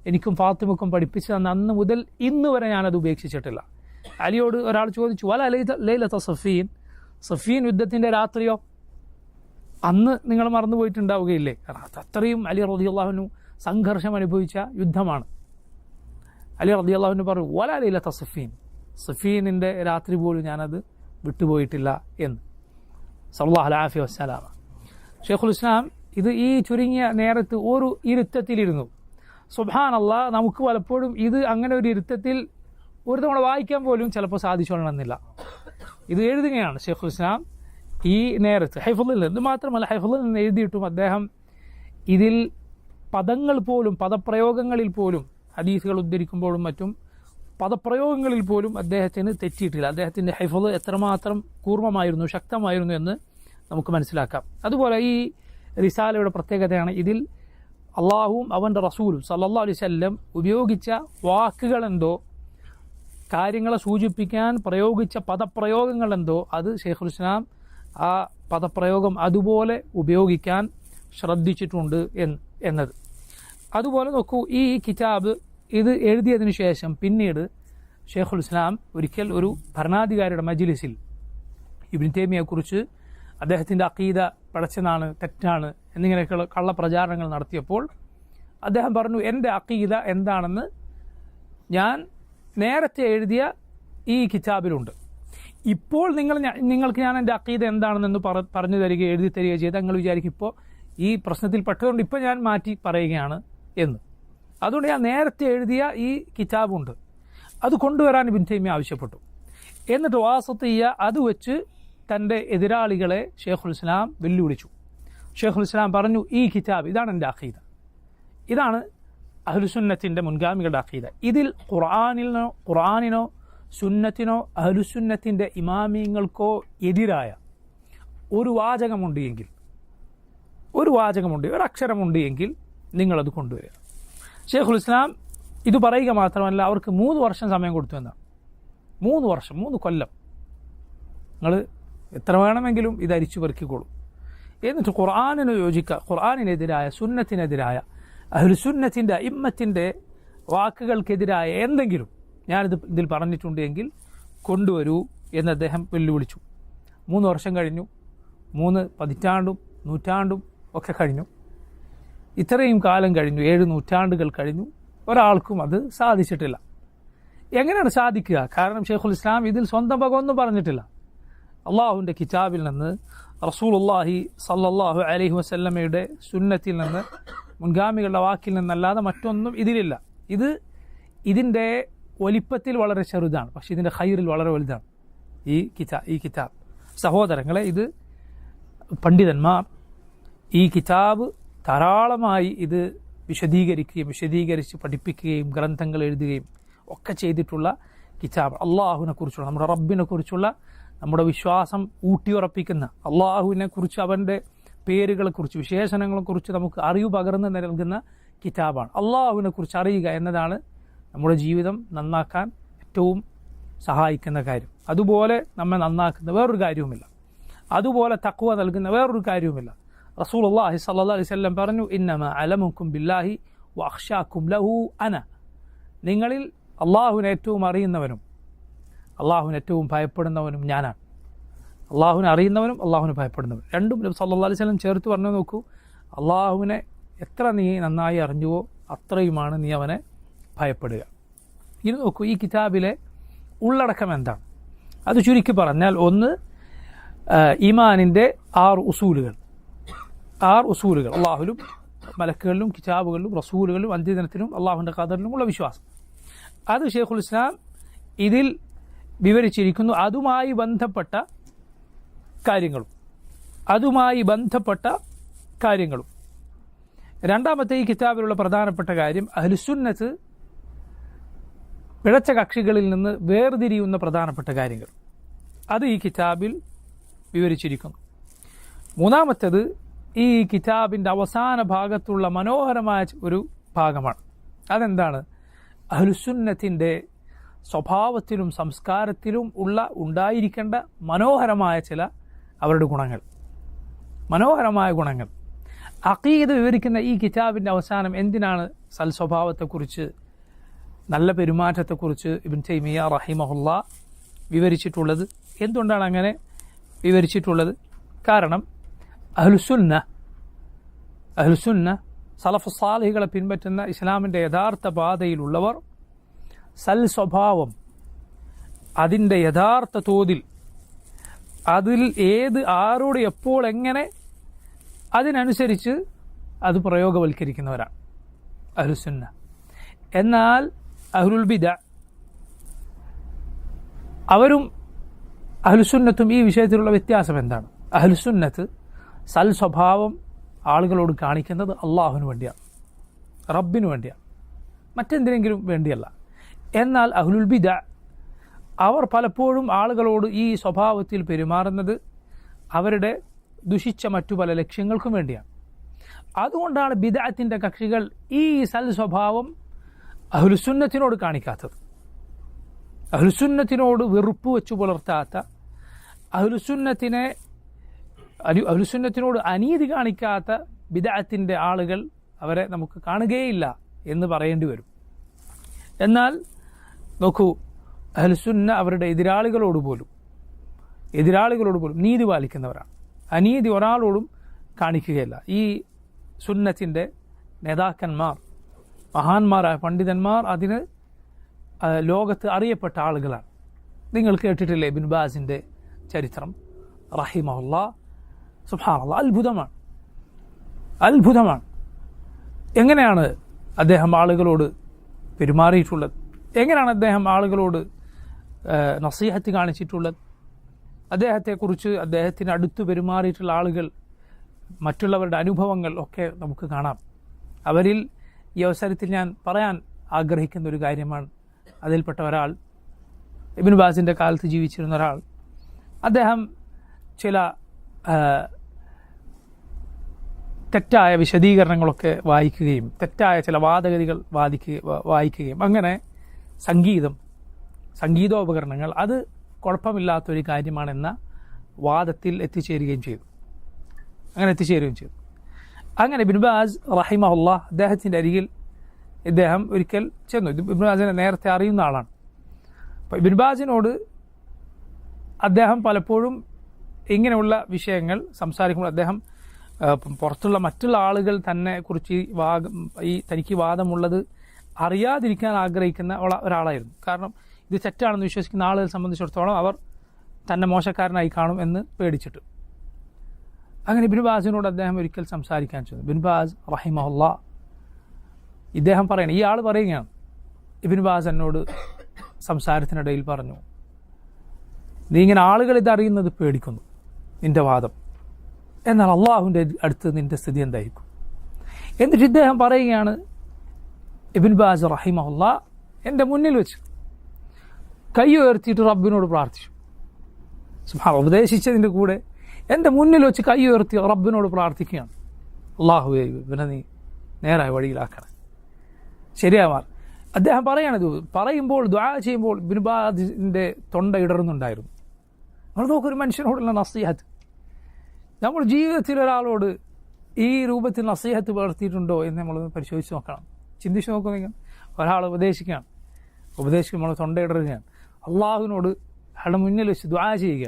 എനിക്കും ഫാത്തിമക്കും പഠിപ്പിച്ചു തന്ന അന്ന് മുതൽ ഇന്ന് വരെ ഞാനത് ഉപേക്ഷിച്ചിട്ടില്ല. അലിയോട് ഒരാൾ ചോദിച്ചു, വല ലൈലത സഫീൻ, സഫീൻ യുദ്ധത്തിൻ്റെ രാത്രിയോ? അന്ന് നിങ്ങൾ മറന്നു പോയിട്ടുണ്ടാവുകയില്ലേ? കാരണം അത്രയും അലി റളിയല്ലാഹു അൻഹു സംഘർഷം അനുഭവിച്ച യുദ്ധമാണ്. അലി റളിയല്ലാഹു അൻഹു പറഞ്ഞു, വല ലൈലത സഫീൻ, സഫീനിൻ്റെ രാത്രി പോലും ഞാനത് വിട്ടുപോയിട്ടില്ല എന്ന്. സല്ലല്ലാഹു അലൈഹി വസല്ലം. ഷെയ്ഖുൽ ഇസ്ലാം ഇത് ഈ ചുരുങ്ങിയ നേരത്ത് ഒരു ഇരുത്തത്തിലിരുന്നു. സുബ്ഹാനല്ലാഹ്, നമുക്ക് പലപ്പോഴും ഇത് അങ്ങനെ ഒരു ഇരുത്തത്തിൽ ഒരു തവണ വായിക്കാൻ പോലും ചിലപ്പോൾ സാധിച്ചോളണമെന്നില്ല. ഇത് എഴുതുകയാണ് ഷെയ്ഖുൽ ഇസ്ലാം ഈ നേരത്ത് ഹൈഫുളിൽ നിന്ന്. മാത്രമല്ല ഹൈഫുളിൽ നിന്ന് എഴുതിയിട്ടും അദ്ദേഹം ഇതിൽ പദങ്ങൾ പോലും, പദപ്രയോഗങ്ങളിൽ പോലും, ഹദീസുകൾ ഉദ്ധരിക്കുമ്പോഴും മറ്റും പദപ്രയോഗങ്ങളിൽ പോലും അദ്ദേഹത്തിന് തെറ്റിയിട്ടില്ല. അദ്ദേഹത്തിൻ്റെ ഹൈഫുൾ എത്രമാത്രം കൂർമ്മമായിരുന്നു, ശക്തമായിരുന്നു എന്ന് നമുക്ക് മനസ്സിലാക്കാം. അതുപോലെ ഈ റിസാലയുടെ പ്രത്യേകതയാണ് ഇതിൽ അള്ളാഹുവും അവൻ്റെ റസൂലും സല്ലല്ലാഹു അലൈഹി വസല്ലം ഉപയോഗിച്ച വാക്കുകളെന്തോ, കാര്യങ്ങളെ സൂചിപ്പിക്കാൻ പ്രയോഗിച്ച പദപ്രയോഗങ്ങളെന്തോ, അത് ഷെയ്ഖുൽ ഇസ്ലാം ആ പദപ്രയോഗം അതുപോലെ ഉപയോഗിക്കാൻ ശ്രദ്ധിച്ചിട്ടുണ്ട് എന്നത്. അതുപോലെ നോക്കൂ, ഈ കിതാബ് ഇത് എഴുതിയതിനു ശേഷം പിന്നീട് ഷെയ്ഖുൽ ഇസ്ലാം ഒരിക്കൽ ഒരു ഭരണാധികാരിയുടെ മജ്ലിസിൽ ഇബ്നു തൈമിയയെക്കുറിച്ച് അദ്ദേഹത്തിൻ്റെ അഖീദ പഴച്ചതാണ്, തെറ്റാണ് എന്നിങ്ങനെയൊക്കെയുള്ള കള്ളപ്രചാരണങ്ങൾ നടത്തിയപ്പോൾ അദ്ദേഹം പറഞ്ഞു, എൻ്റെ അഖീദ എന്താണെന്ന് ഞാൻ നേരത്തെ എഴുതിയ ഈ കിതാബിലുണ്ട്. ഇപ്പോൾ നിങ്ങൾക്ക് ഞാൻ എൻ്റെ അഖീദ എന്താണെന്ന് പറഞ്ഞു തരികയോ എഴുതി തരികയോ ചെയ്ത് നിങ്ങൾ വിചാരിക്കും ഇപ്പോൾ ഈ പ്രശ്നത്തിൽ പെട്ടതുകൊണ്ട് ഇപ്പോൾ ഞാൻ മാറ്റി പറയുകയാണ് എന്ന്. അതുകൊണ്ട് ഞാൻ നേരത്തെ എഴുതിയ ഈ കിതാബുണ്ട്, അത് കൊണ്ടുവരാൻ ഇബ്നു തൈമിയ ആവശ്യപ്പെട്ടു. എന്നിട്ട് വാസത്തിയ്യ അത് വെച്ച് തൻ്റെ എതിരാളികളെ ഷെയ്ഖുൽ ഇസ്ലാം വെല്ലുവിളിച്ചു. ഷെയ്ഖുൽ ഇസ്ലാം പറഞ്ഞു, ഈ കിതാബ് ഇതാണ് എൻ്റെ അഖീദ, ഇതാണ് അഹ്ലുസുന്നത്തിൻ്റെ മുൻഗാമികളുടെ അഖീദ. ഇതിൽ ഖുർആനിനോ സുന്നത്തിനോ അഹ്ലുസുന്നത്തിൻ്റെ ഇമാമിങ്ങൾക്കോ എതിരായ ഒരു വാചകമുണ്ട് എങ്കിൽ, ഒരു അക്ഷരമുണ്ട് എങ്കിൽ നിങ്ങളത് കൊണ്ടുവരിക. ഷെയ്ഖുൽ ഇസ്ലാം ഇത് പറയുക മാത്രമല്ല, അവർക്ക് 3 വർഷം സമയം കൊടുത്തു എന്നാണ്. 3 വർഷം, 3 കൊല്ലം നിങ്ങൾ എത്ര വേണമെങ്കിലും ഇത് അരിച്ചു പെറുക്കിക്കോളൂ. എന്നിട്ട് ഖുർആനിന് യോജിക്കുക, ഖുർആനിനെതിരായ, സുന്നത്തിനെതിരായ, അഹ്ലുസുന്നത്തിൻ്റെ ഇമ്മത്തിൻ്റെ വാക്കുകൾക്കെതിരായ എന്തെങ്കിലും ഇതിൽ പറഞ്ഞിട്ടുണ്ട് എങ്കിൽ കൊണ്ടുവരൂ എന്ന് അദ്ദേഹം വെല്ലുവിളിച്ചു. 3 വർഷം കഴിഞ്ഞു, 3 പതിറ്റാണ്ടും നൂറ്റാണ്ടും ഒക്കെ കഴിഞ്ഞു. ഇത്രയും കാലം കഴിഞ്ഞു, 7 നൂറ്റാണ്ടുകൾ കഴിഞ്ഞു, ഒരാൾക്കും അത് സാധിച്ചിട്ടില്ല. എങ്ങനെയാണ് സാധിക്കുക? കാരണം ഷെയ്ഖുൽ ഇസ്ലാം ഇതിൽ സ്വന്തം വകയൊന്നും പറഞ്ഞിട്ടില്ല. അള്ളാഹുവിൻ്റെ കിതാബിൽ നിന്ന്, റസൂലുള്ളാഹി സല്ലല്ലാഹു അലൈഹി വസല്ലമയുടെ സുന്നത്തിൽ നിന്ന്, മുൻഗാമികളുടെ വാക്കിൽ നിന്നല്ലാതെ മറ്റൊന്നും ഇതിലില്ല. ഇതിൻ്റെ വലിപ്പത്തിൽ വളരെ ചെറുതാണ്, പക്ഷേ ഇതിൻ്റെ ഖൈറിൽ വളരെ വലുതാണ് ഈ കിതാബ്. സഹോദരങ്ങളെ, ഇത് പണ്ഡിതന്മാർ ഈ കിതാബ് ധാരാളമായി ഇത് വിശദീകരിച്ച് പഠിപ്പിക്കുകയും ഗ്രന്ഥങ്ങൾ എഴുതുകയും ഒക്കെ ചെയ്തിട്ടുള്ള കിതാബ്. അള്ളാഹുവിനെ കുറിച്ചുള്ള, നമ്മുടെ റബ്ബിനെ കുറിച്ചുള്ള നമ്മുടെ വിശ്വാസം ഊട്ടിയുറപ്പിക്കുന്ന, അള്ളാഹുവിനെ കുറിച്ച്, അവൻ്റെ പേരുകളെക്കുറിച്ച്, വിശേഷണങ്ങളെക്കുറിച്ച് നമുക്ക് അറിവ് പകർന്ന് നൽകുന്ന കിതാബാണ്. അള്ളാഹുവിനെ കുറിച്ച് അറിയുക എന്നതാണ് നമ്മുടെ ജീവിതം നന്നാക്കാൻ ഏറ്റവും സഹായിക്കുന്ന കാര്യം. അതുപോലെ നമ്മെ നന്നാക്കുന്ന വേറൊരു കാര്യവുമില്ല, അതുപോലെ തഖ്വ നൽകുന്ന വേറൊരു കാര്യവുമില്ല. റസൂലുള്ളാഹി സ്വല്ലല്ലാഹു അലൈഹി വസല്ലം പറഞ്ഞു, ഇന്നമാ അലമുക്കും ബില്ലാഹി വഅഖ്ശാക്കും ലഹു അന. നിങ്ങളിൽ അള്ളാഹുവിനെ ഏറ്റവും അറിയുന്നവനും അള്ളാഹുവിനെ ഏറ്റവും ഭയപ്പെടുന്നവനും ഞാനാണ്. അള്ളാഹുവിനെ അറിയുന്നവനും അള്ളാഹുവിനെ ഭയപ്പെടുന്നവനും രണ്ടും നബി സല്ലല്ലാഹു അലൈഹി വസല്ലം ചേർത്ത് പറഞ്ഞു. നോക്കൂ, അള്ളാഹുവിനെ എത്ര നീ നന്നായി അറിഞ്ഞുവോ അത്രയുമാണ് നീ അവനെ ഭയപ്പെടുക. ഇനി നോക്കൂ, ഈ കിതാബിലെ ഉള്ളടക്കം എന്താണ്? അത് ചുരുക്കി പറഞ്ഞാൽ, ഒന്ന്, ഈമാനിൻ്റെ 6 ഉസൂലുകൾ. 6 ഉസൂലുകൾ: അള്ളാഹുലും മലക്കുകളിലും കിതാബുകളിലും റസൂലുകളിലും അന്ത്യദിനത്തിലും അള്ളാഹുവിൻ്റെ ഖദറിലുമുള്ള വിശ്വാസം. അത് ഷെയ്ഖുൽ ഇസ്ലാം ഇതിൽ വിവരിച്ചിരിക്കുന്നു. അതുമായി ബന്ധപ്പെട്ട കാര്യങ്ങളും രണ്ടാമത്തെ ഈ കിതാബിലുള്ള പ്രധാനപ്പെട്ട കാര്യം, അഹ്ലുസുന്നത്ത് പിഴച്ച കക്ഷികളിൽ നിന്ന് വേർതിരിയുന്ന പ്രധാനപ്പെട്ട കാര്യങ്ങൾ. അത് ഈ കിതാബിൽ വിവരിച്ചിരിക്കുന്നു. മൂന്നാമത്തേത്, ഈ കിതാബിൻ്റെ അവസാന ഭാഗത്തുള്ള മനോഹരമായ ഒരു ഭാഗമാണ്. അതെന്താണ്? അഹ്ലുസുന്നത്തിൻ്റെ സ്വഭാവത്തിലും സംസ്കാരത്തിലും ഉണ്ടായിരിക്കേണ്ട മനോഹരമായ ചില അവരുടെ ഗുണങ്ങൾ, മനോഹരമായ ഗുണങ്ങൾ. അഖീദ വിവരിക്കുന്ന ഈ കിതാബിൻ്റെ അവസാനം എന്തിനാണ് സൽസ്വഭാവത്തെക്കുറിച്ച്, നല്ല പെരുമാറ്റത്തെക്കുറിച്ച് ഇബ്നു തൈമിയ്യ റഹിമഹുല്ലാ വിവരിച്ചിട്ടുള്ളത്? എന്തുകൊണ്ടാണ് അങ്ങനെ വിവരിച്ചിട്ടുള്ളത്? കാരണം അഹ്ലുസുന്ന സലഫ് സാലിഹികളെ പിൻപറ്റുന്ന ഇസ്ലാമിൻ്റെ യഥാർത്ഥ പാതയിലുള്ളവർ സൽ സ്വഭാവം അതിൻ്റെ യഥാർത്ഥ തോതിൽ, അതിൽ ആരോട് എപ്പോൾ എങ്ങനെ അതിനനുസരിച്ച് അത് പ്രയോഗവൽക്കരിക്കുന്നവരാണ് അഹ്ലുസുന്ന. എന്നാൽ അഹ്ലുൽ ബിദ അവരും അഹ്ലുസുന്നത്തും ഈ വിഷയത്തിലുള്ള വ്യത്യാസം എന്താണ്? അഹ്ലുസുന്നത്ത് സൽ സ്വഭാവം ആളുകളോട് കാണിക്കുന്നത് അള്ളാഹുവിന് വേണ്ടിയാണ്, റബ്ബിന് വേണ്ടിയാണ്, മറ്റെന്തിനെങ്കിലും വേണ്ടിയല്ല. എന്നാൽ അഹ്ലുൽ ബിദ അവർ പലപ്പോഴും ആളുകളോട് ഈ സ്വഭാവത്തിൽ പെരുമാറുന്നത് അവരുടെ ദുഷിച്ച മറ്റു പല ലക്ഷ്യങ്ങൾക്കും വേണ്ടിയാണ്. അതുകൊണ്ടാണ് ബിദഅത്തിൻ്റെ കക്ഷികൾ ഈ സൽ സ്വഭാവം അഹ്ലുസുന്നത്തിനോട് കാണിക്കാത്തത്, അഹ്ലുസുന്നത്തിനോട് വെറുപ്പ് വെച്ചു പുലർത്താത്ത, അഹ്ലുസുന്നത്തിനോട് അനീതി കാണിക്കാത്ത ബിദഅത്തിൻ്റെ ആളുകൾ അവരെ നമുക്ക് കാണുകയില്ല എന്ന് പറയേണ്ടി വരും. എന്നാൽ നോക്കൂ, അഹ്ലുസുന്ന അവരുടെ എതിരാളികളോട് പോലും നീതി പാലിക്കുന്നവരാണ്. അനീതി ഒരാളോടും കാണിക്കുകയില്ല. ഈ സുന്നത്തിൻ്റെ നേതാക്കന്മാർ, മഹാന്മാരായ പണ്ഡിതന്മാർ അതിന് ലോകത്ത് അറിയപ്പെട്ട ആളുകളാണ്. നിങ്ങൾ കേട്ടിട്ടില്ലേ ഇബ്നു ബാസിൻ്റെ ചരിത്രം റഹിമഹുല്ലാ? സുബ്ഹാനല്ലാഹ്, അത്ഭുതമാണ്. എങ്ങനെയാണ് അദ്ദേഹം ആളുകളോട് പെരുമാറിയിട്ടുള്ളത്, എങ്ങനെയാണ് അദ്ദേഹം ആളുകളോട് നസീഹത്ത് കാണിച്ചിട്ടുള്ളത്, അദ്ദേഹത്തെക്കുറിച്ച് അദ്ദേഹത്തിന് അടുത്ത് പെരുമാറിയിട്ടുള്ള ആളുകൾ, മറ്റുള്ളവരുടെ അനുഭവങ്ങൾ ഒക്കെ നമുക്ക് കാണാം. അവരിൽ ഈ അവസരത്തിൽ ഞാൻ പറയാൻ ആഗ്രഹിക്കുന്ന ഒരു കാര്യമാണ്, അതിൽപ്പെട്ട ഒരാൾ, ഇബ്നു ബാസിൻ്റെ കാലത്ത് ജീവിച്ചിരുന്ന ഒരാൾ, അദ്ദേഹം ചില തെറ്റായ വിശദീകരണങ്ങളൊക്കെ വായിക്കുകയും തെറ്റായ ചില വാദഗതികൾ വായിക്കുകയും അങ്ങനെ സംഗീതോപകരണങ്ങൾ അത് കുഴപ്പമില്ലാത്തൊരു കാര്യമാണെന്ന വാദത്തിൽ എത്തിച്ചേരുകയും ചെയ്തു. അങ്ങനെ ഇബ്നു ബാസ് റഹിമഹുല്ലാഹ് അദ്ദേഹത്തിൻ്റെ അരികിൽ ഇദ്ദേഹം ഒരിക്കൽ ചെന്നു. ഇബ്നു ബാസിനെ നേരത്തെ അറിയുന്ന ആളാണ്. അപ്പോൾ ഇബ്നു ബാസിനോട് അദ്ദേഹം പലപ്പോഴും ഇങ്ങനെയുള്ള വിഷയങ്ങൾ സംസാരിക്കുമ്പോൾ അദ്ദേഹം പുറത്തുള്ള മറ്റുള്ള ആളുകൾ തന്നെ കുറിച്ച് തനിക്ക് വാദമുള്ളത് അറിയാതിരിക്കാൻ ആഗ്രഹിക്കുന്ന ഒരാളായിരുന്നു. കാരണം ഇത് തെറ്റാണെന്ന് വിശ്വസിക്കുന്ന ആളുകളെ സംബന്ധിച്ചിടത്തോളം അവർ തന്നെ മോശക്കാരനായി കാണും എന്ന് പേടിച്ചിട്ട്. അങ്ങനെ ഇബ്നു ബാസിനോട് അദ്ദേഹം ഒരിക്കൽ സംസാരിക്കാൻ ചെന്നു. ഇബ്നു ബാസ് റഹിമഹുല്ലാ ഇദ്ദേഹം പറയണം, ഈ ആൾ പറയുകയാണ്, ഇബ്നു ബാസ് എന്നോട് സംസാരത്തിനിടയിൽ പറഞ്ഞു, നീ ഇങ്ങനെ ആളുകൾ ഇതറിയുന്നത് പേടിക്കുന്നു, നിന്റെ വാദം, എന്നാൽ അള്ളാഹുവിൻ്റെ അടുത്ത് നിന്റെ സ്ഥിതി എന്തായിരിക്കും? എന്നിട്ട് ഇദ്ദേഹം പറയുകയാണ്, ഇബ്നു ബാസ് റഹിമഹുല്ലാ എൻ്റെ മുന്നിൽ വെച്ച് കൈ ഉയർത്തിയിട്ട് റബ്ബിനോട് പ്രാർത്ഥിച്ചു. സുബ്ഹാനല്ലാഹ്, ഉപദേശിച്ചതിൻ്റെ കൂടെ എൻ്റെ മുന്നിൽ വെച്ച് കൈ ഉയർത്തി റബ്ബിനോട് പ്രാർത്ഥിക്കുകയാണ്, അള്ളാഹുവേ ഇവനെ നീ നേരായ വഴിയിലാക്കണം, ശരിയാവാൻ. അദ്ദേഹം പറയുമ്പോൾ ദുആ ചെയ്യുമ്പോൾ ഇബ്നു ബാസിൻ്റെ തൊണ്ട ഇടറുന്നുണ്ടായിരുന്നു. നമ്മൾ നോക്കൊരു മനുഷ്യനോടുള്ള നസീഹത്ത്, നമ്മൾ ജീവിതത്തിൽ ഒരാളോട് ഈ രൂപത്തിൽ നസീഹത്ത് പുലർത്തിയിട്ടുണ്ടോ എന്ന് നമ്മൾ പരിശോധിച്ച് നോക്കണം, ചിന്തിച്ച് നോക്കുക. ഒരാൾ ഉപദേശിക്കുകയാണ്, നമ്മൾ തൊണ്ടയിടറുകയാണ്, അള്ളാഹുവിനോട് അയാളുടെ മുന്നിൽ വെച്ച് ദുആ ചെയ്യുക.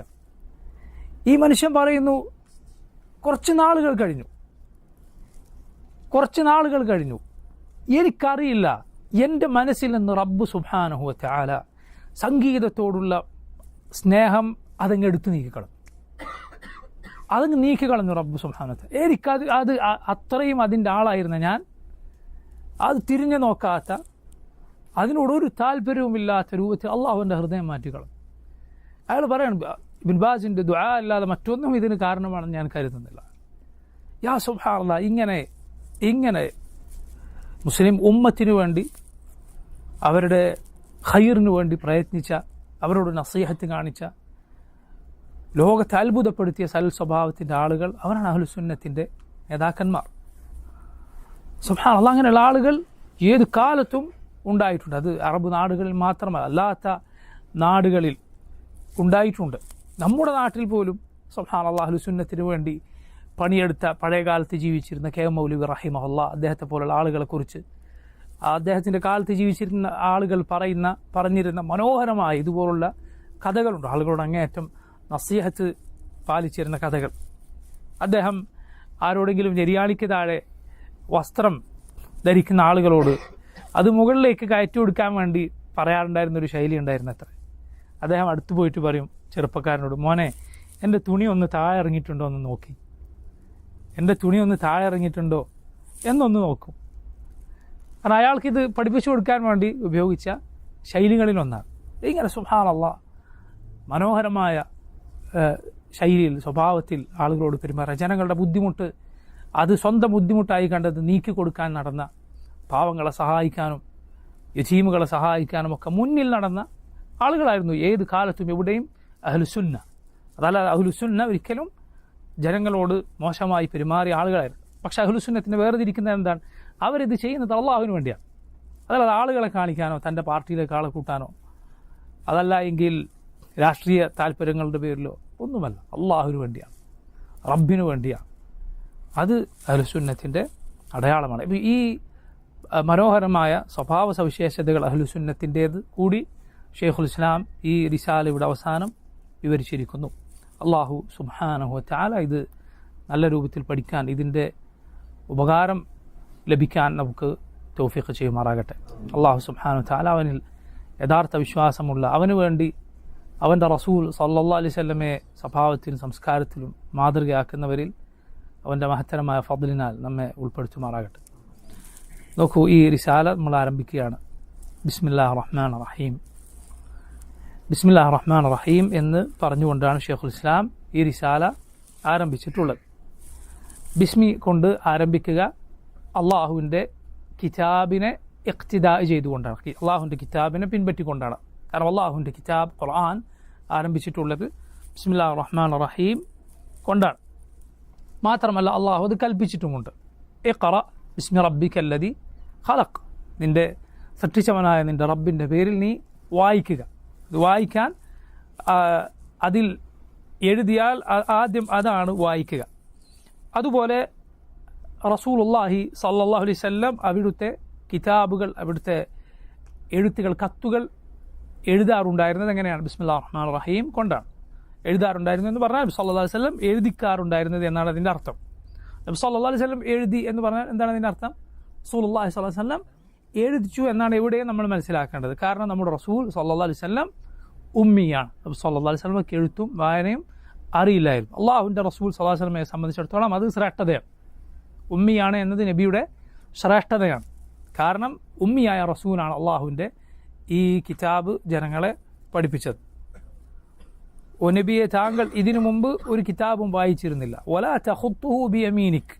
ഈ മനുഷ്യൻ പറയുന്നു, കുറച്ച് നാളുകൾ കഴിഞ്ഞു എനിക്കറിയില്ല എൻ്റെ മനസ്സിൽ നിന്ന് റബ്ബ് സുബ്ഹാനഹു വ തആല സംഗീതത്തോടുള്ള സ്നേഹം അതങ്ങ് എടുത്തു നീക്കിക്കളഞ്ഞു റബ്ബ് സുബ്ഹാനഹു വ തആല. എനിക്കത് അത്രയും അതിൻ്റെ ആളായിരുന്ന ഞാൻ അത് തിരിഞ്ഞു നോക്കാത്ത, അതിനോടൊരു താല്പര്യവുമില്ലാത്ത രൂപത്തിൽ അള്ളാഹുവിൻ്റെ ഹൃദയം മാറ്റിക്കളഞ്ഞു. അയാൾ പറയണം, ഇബ്നു ബാസിൻ്റെ ദുആ അല്ലാതെ മറ്റൊന്നും ഇതിന് കാരണമാണെന്ന് ഞാൻ കരുതുന്നില്ല. യാ സുബ്ഹാനല്ലാഹ്, ഇങ്ങനെ മുസ്ലിം ഉമ്മത്തിനു വേണ്ടി, അവരുടെ ഖൈറിനു വേണ്ടി പ്രയത്നിച്ച, അവരോട് നസീഹത്ത് കാണിച്ച, ലോകത്തെ അത്ഭുതപ്പെടുത്തിയ സൽ സ്വഭാവത്തിൻ്റെ ആളുകൾ അവരാണ് അഹ്ലുസുന്നത്തിൻ്റെ നേതാക്കന്മാർ. സുബ്ഹാനല്ലാഹ്, അങ്ങനെയുള്ള ആളുകൾ ഏത് കാലത്തും ഉണ്ടായിട്ടുണ്ട്. അത് അറബ് നാടുകളിൽ മാത്രമല്ല, അല്ലാത്ത നാടുകളിൽ ഉണ്ടായിട്ടുണ്ട്. നമ്മുടെ നാട്ടിൽ പോലും സുബ്ഹാനല്ലാഹ് അഹ്ലുസുന്നത്തിന് വേണ്ടി പണിയെടുത്ത പഴയ കാലത്ത് ജീവിച്ചിരുന്ന കെ എം മൗലവി റഹിമഹുല്ലാ, അദ്ദേഹത്തെ പോലുള്ള ആളുകളെക്കുറിച്ച് അദ്ദേഹത്തിൻ്റെ കാലത്ത് ജീവിച്ചിരുന്ന ആളുകൾ പറഞ്ഞിരുന്ന മനോഹരമായ ഇതുപോലുള്ള കഥകളുണ്ട്. ആളുകളോട് അങ്ങേയറ്റം നസീഹത്ത് പാലിച്ചിരുന്ന കഥകൾ. അദ്ദേഹം ആരോടെങ്കിലും ഞെരിയാണിക്ക് താഴെ വസ്ത്രം ധരിക്കുന്ന ആളുകളോട് അത് മുകളിലേക്ക് കയറ്റി കൊടുക്കാൻ വേണ്ടി പറയാറുണ്ടായിരുന്നൊരു ശൈലി ഉണ്ടായിരുന്നു അത്ര. അദ്ദേഹം അടുത്ത് പോയിട്ട് പറയും ചെറുപ്പക്കാരനോട്, മോനെ എൻ്റെ തുണി ഒന്ന് താഴെ ഇറങ്ങിയിട്ടുണ്ടോ എന്ന് നോക്കി, എൻ്റെ തുണി ഒന്ന് താഴെ ഇറങ്ങിയിട്ടുണ്ടോ എന്നൊന്ന് നോക്കും. കാരണം അയാൾക്കിത് പഠിപ്പിച്ചു കൊടുക്കാൻ വേണ്ടി ഉപയോഗിച്ച ശൈലികളിലൊന്നാണ്. ഇങ്ങനെ സുബ്ഹാനല്ലാഹ് മനോഹരമായ ശൈലിയിൽ സ്വഭാവത്തിൽ ആളുകളോട് പെരുമാറുക, ജനങ്ങളുടെ ബുദ്ധിമുട്ട് അത് സ്വന്തം ബുദ്ധിമുട്ടായി കണ്ടത് നീക്കി കൊടുക്കാൻ നടന്ന, പാവങ്ങളെ സഹായിക്കാനും യതീമുകളെ സഹായിക്കാനും ഒക്കെ മുന്നിൽ നടന്ന ആളുകളായിരുന്നു ഏത് കാലത്തും എവിടെയും അഹ്ലുസുന്ന. അതല്ലാതെ അഹ്ലുസുന്ന ഒരിക്കലും ജനങ്ങളോട് മോശമായി പെരുമാറിയ ആളുകളായിരുന്നു. പക്ഷേ അഹ്ലുസുന്നത്തിന് വേർതിരിക്കുന്നത് എന്താണ്? അവരിത് ചെയ്യുന്നത് അള്ളാഹുവിന് വേണ്ടിയാണ്. അതല്ലാതെ ആളുകളെ കാണിക്കാനോ തൻ്റെ പാർട്ടിയിലേക്ക് ആളെ കൂട്ടാനോ അതല്ല എങ്കിൽ രാഷ്ട്രീയ താല്പര്യങ്ങളുടെ പേരിലോ ഒന്നുമല്ല. അള്ളാഹുവിന് വേണ്ടിയാണ്, റബ്ബിന് വേണ്ടിയാണ്. അത് അഹ്ലുസുന്നത്തിൻ്റെ അടയാളമാണ്. ഇപ്പോൾ ഈ മനോഹരമായ സ്വഭാവ സവിശേഷതകൾ അഹ്ലുസുന്നത്തിൻ്റേത് കൂടി ഷെയ്ഖുൽ ഇസ്ലാം ഈ റിസാലയുടെ അവസാനം വിവരിച്ചിരിക്കുന്നു. അള്ളാഹു സുബ്ഹാനഹു വതആല ഇത് നല്ല രൂപത്തിൽ പഠിക്കാൻ, ഇതിൻ്റെ ഉപകാരം ലഭിക്കാൻ നമുക്ക് തൗഫീഖ് ചെയ്യുമാറാകട്ടെ. അള്ളാഹു സുബ്ഹാനഹു വതആല അവനിൽ യഥാർത്ഥ വിശ്വാസമുള്ള, അവന് വേണ്ടി അവൻ്റെ റസൂൽ സല്ലല്ലാഹു അലൈഹി വസല്ലമയെ സ്വഭാവത്തിലും സംസ്കാരത്തിലും മാതൃകയാക്കുന്നവരിൽ അവൻ്റെ മഹത്തരമായ ഫദ്ലിനാൽ നമ്മെ ഉൾപ്പെടുത്തുമാറാകട്ടെ. നോക്കൂ, ഈ റിസാല നമ്മൾ ആരംഭിക്കുകയാണ്. ബിസ്മില്ലാഹിർ റഹ്മാനിർ റഹീം. ബിസ്മില്ലാഹിർ റഹ്മാനിർ റഹീം എന്ന് പറഞ്ഞുകൊണ്ടാണ് ഷെയ്ഖുൽ ഇസ്ലാം ഈ റിസാല ആരംഭിച്ചിട്ടുള്ളത്. ബിസ്മി കൊണ്ട് ആരംഭിക്കുക അള്ളാഹുവിൻ്റെ കിതാബിനെ ഇഖ്തിദാ ചെയ്തുകൊണ്ടാണ്, അള്ളാഹുവിൻ്റെ കിതാബിനെ പിൻപറ്റിക്കൊണ്ടാണ്. കാരണം അള്ളാഹുവിൻ്റെ കിതാബ് ഖുർആൻ ആരംഭിച്ചിട്ടുള്ളത് ബിസ്മില്ലാഹിർ റഹ്മാനിർ റഹീം കൊണ്ടാണ്. മാത്രമല്ല അള്ളാഹു അത് കൽപ്പിച്ചിട്ടുമുണ്ട്. ഇഖ്റ ബിസ്മി റബ്ബിക്കല്ലദി ഖലഖ്, നിൻ്റെ സൃഷ്ടിച്ചവനായ നിൻ്റെ റബ്ബിൻ്റെ പേരിൽ നീ വായിക്കുക. ഇത് വായിക്കാൻ അതിൽ എഴുതിയാൽ ആദ്യം അതാണ് വായിക്കുക. അതുപോലെ റസൂലുള്ളാഹി സല്ലല്ലാഹു അലൈഹി വസല്ലം അവിടുത്തെ കിതാബുകൾ, അവിടുത്തെ എഴുത്തുകൾ, കത്തുകൾ എഴുതാറുണ്ടായിരുന്നത് എങ്ങനെയാണ്? ബിസ്മില്ലാഹിർ റഹ്മാനിർ റഹീം കൊണ്ടാണ് എഴുതാറുണ്ടായിരുന്നു എന്ന് പറഞ്ഞാൽ നബി സല്ലല്ലാഹു അലൈഹി വസല്ലം എഴുതിക്കാറുണ്ടായിരുന്നത് എന്നാണ് അതിൻ്റെ അർത്ഥം. നബി സല്ലല്ലാഹു അലൈഹി വസല്ലം എഴുതി എന്ന് പറഞ്ഞാൽ എന്താണ് അതിൻ്റെ അർത്ഥം? റസൂലുള്ളാഹി സ്വല്ലല്ലാഹു അലൈഹി വസല്ലം എഴുതിച്ചു എന്നാണ് എവിടെയും നമ്മൾ മനസ്സിലാക്കേണ്ടത്. കാരണം നമ്മുടെ റസൂൽ സല്ലല്ലാഹു അലൈഹി വസല്ലം ഉമ്മിയാണ്. നബി സല്ലല്ലാഹു അലൈഹി വസല്ലമക്ക് എഴുത്തും വായനയും അറിയില്ലായിരുന്നു. അള്ളാഹുവിൻ്റെ റസൂൽ സല്ലല്ലാഹു അലൈഹി വസല്ലമയെ സംബന്ധിച്ചിടത്തോളം അത് ശ്രേഷ്ഠതയാണ്. ഉമ്മിയാണ് എന്നത് നബിയുടെ ശ്രേഷ്ഠതയാണ്. കാരണം ഉമ്മിയായ റസൂലാണ് അള്ളാഹുവിൻ്റെ ഈ കിതാബ് ജനങ്ങളെ പഠിപ്പിച്ചത്. ഓ നബിയെ, താങ്കൾ ഇതിനു മുമ്പ് ഒരു കിതാബും വായിച്ചിരുന്നില്ല. വലാ തഖുത്തുഹു ബിയമീനിക്,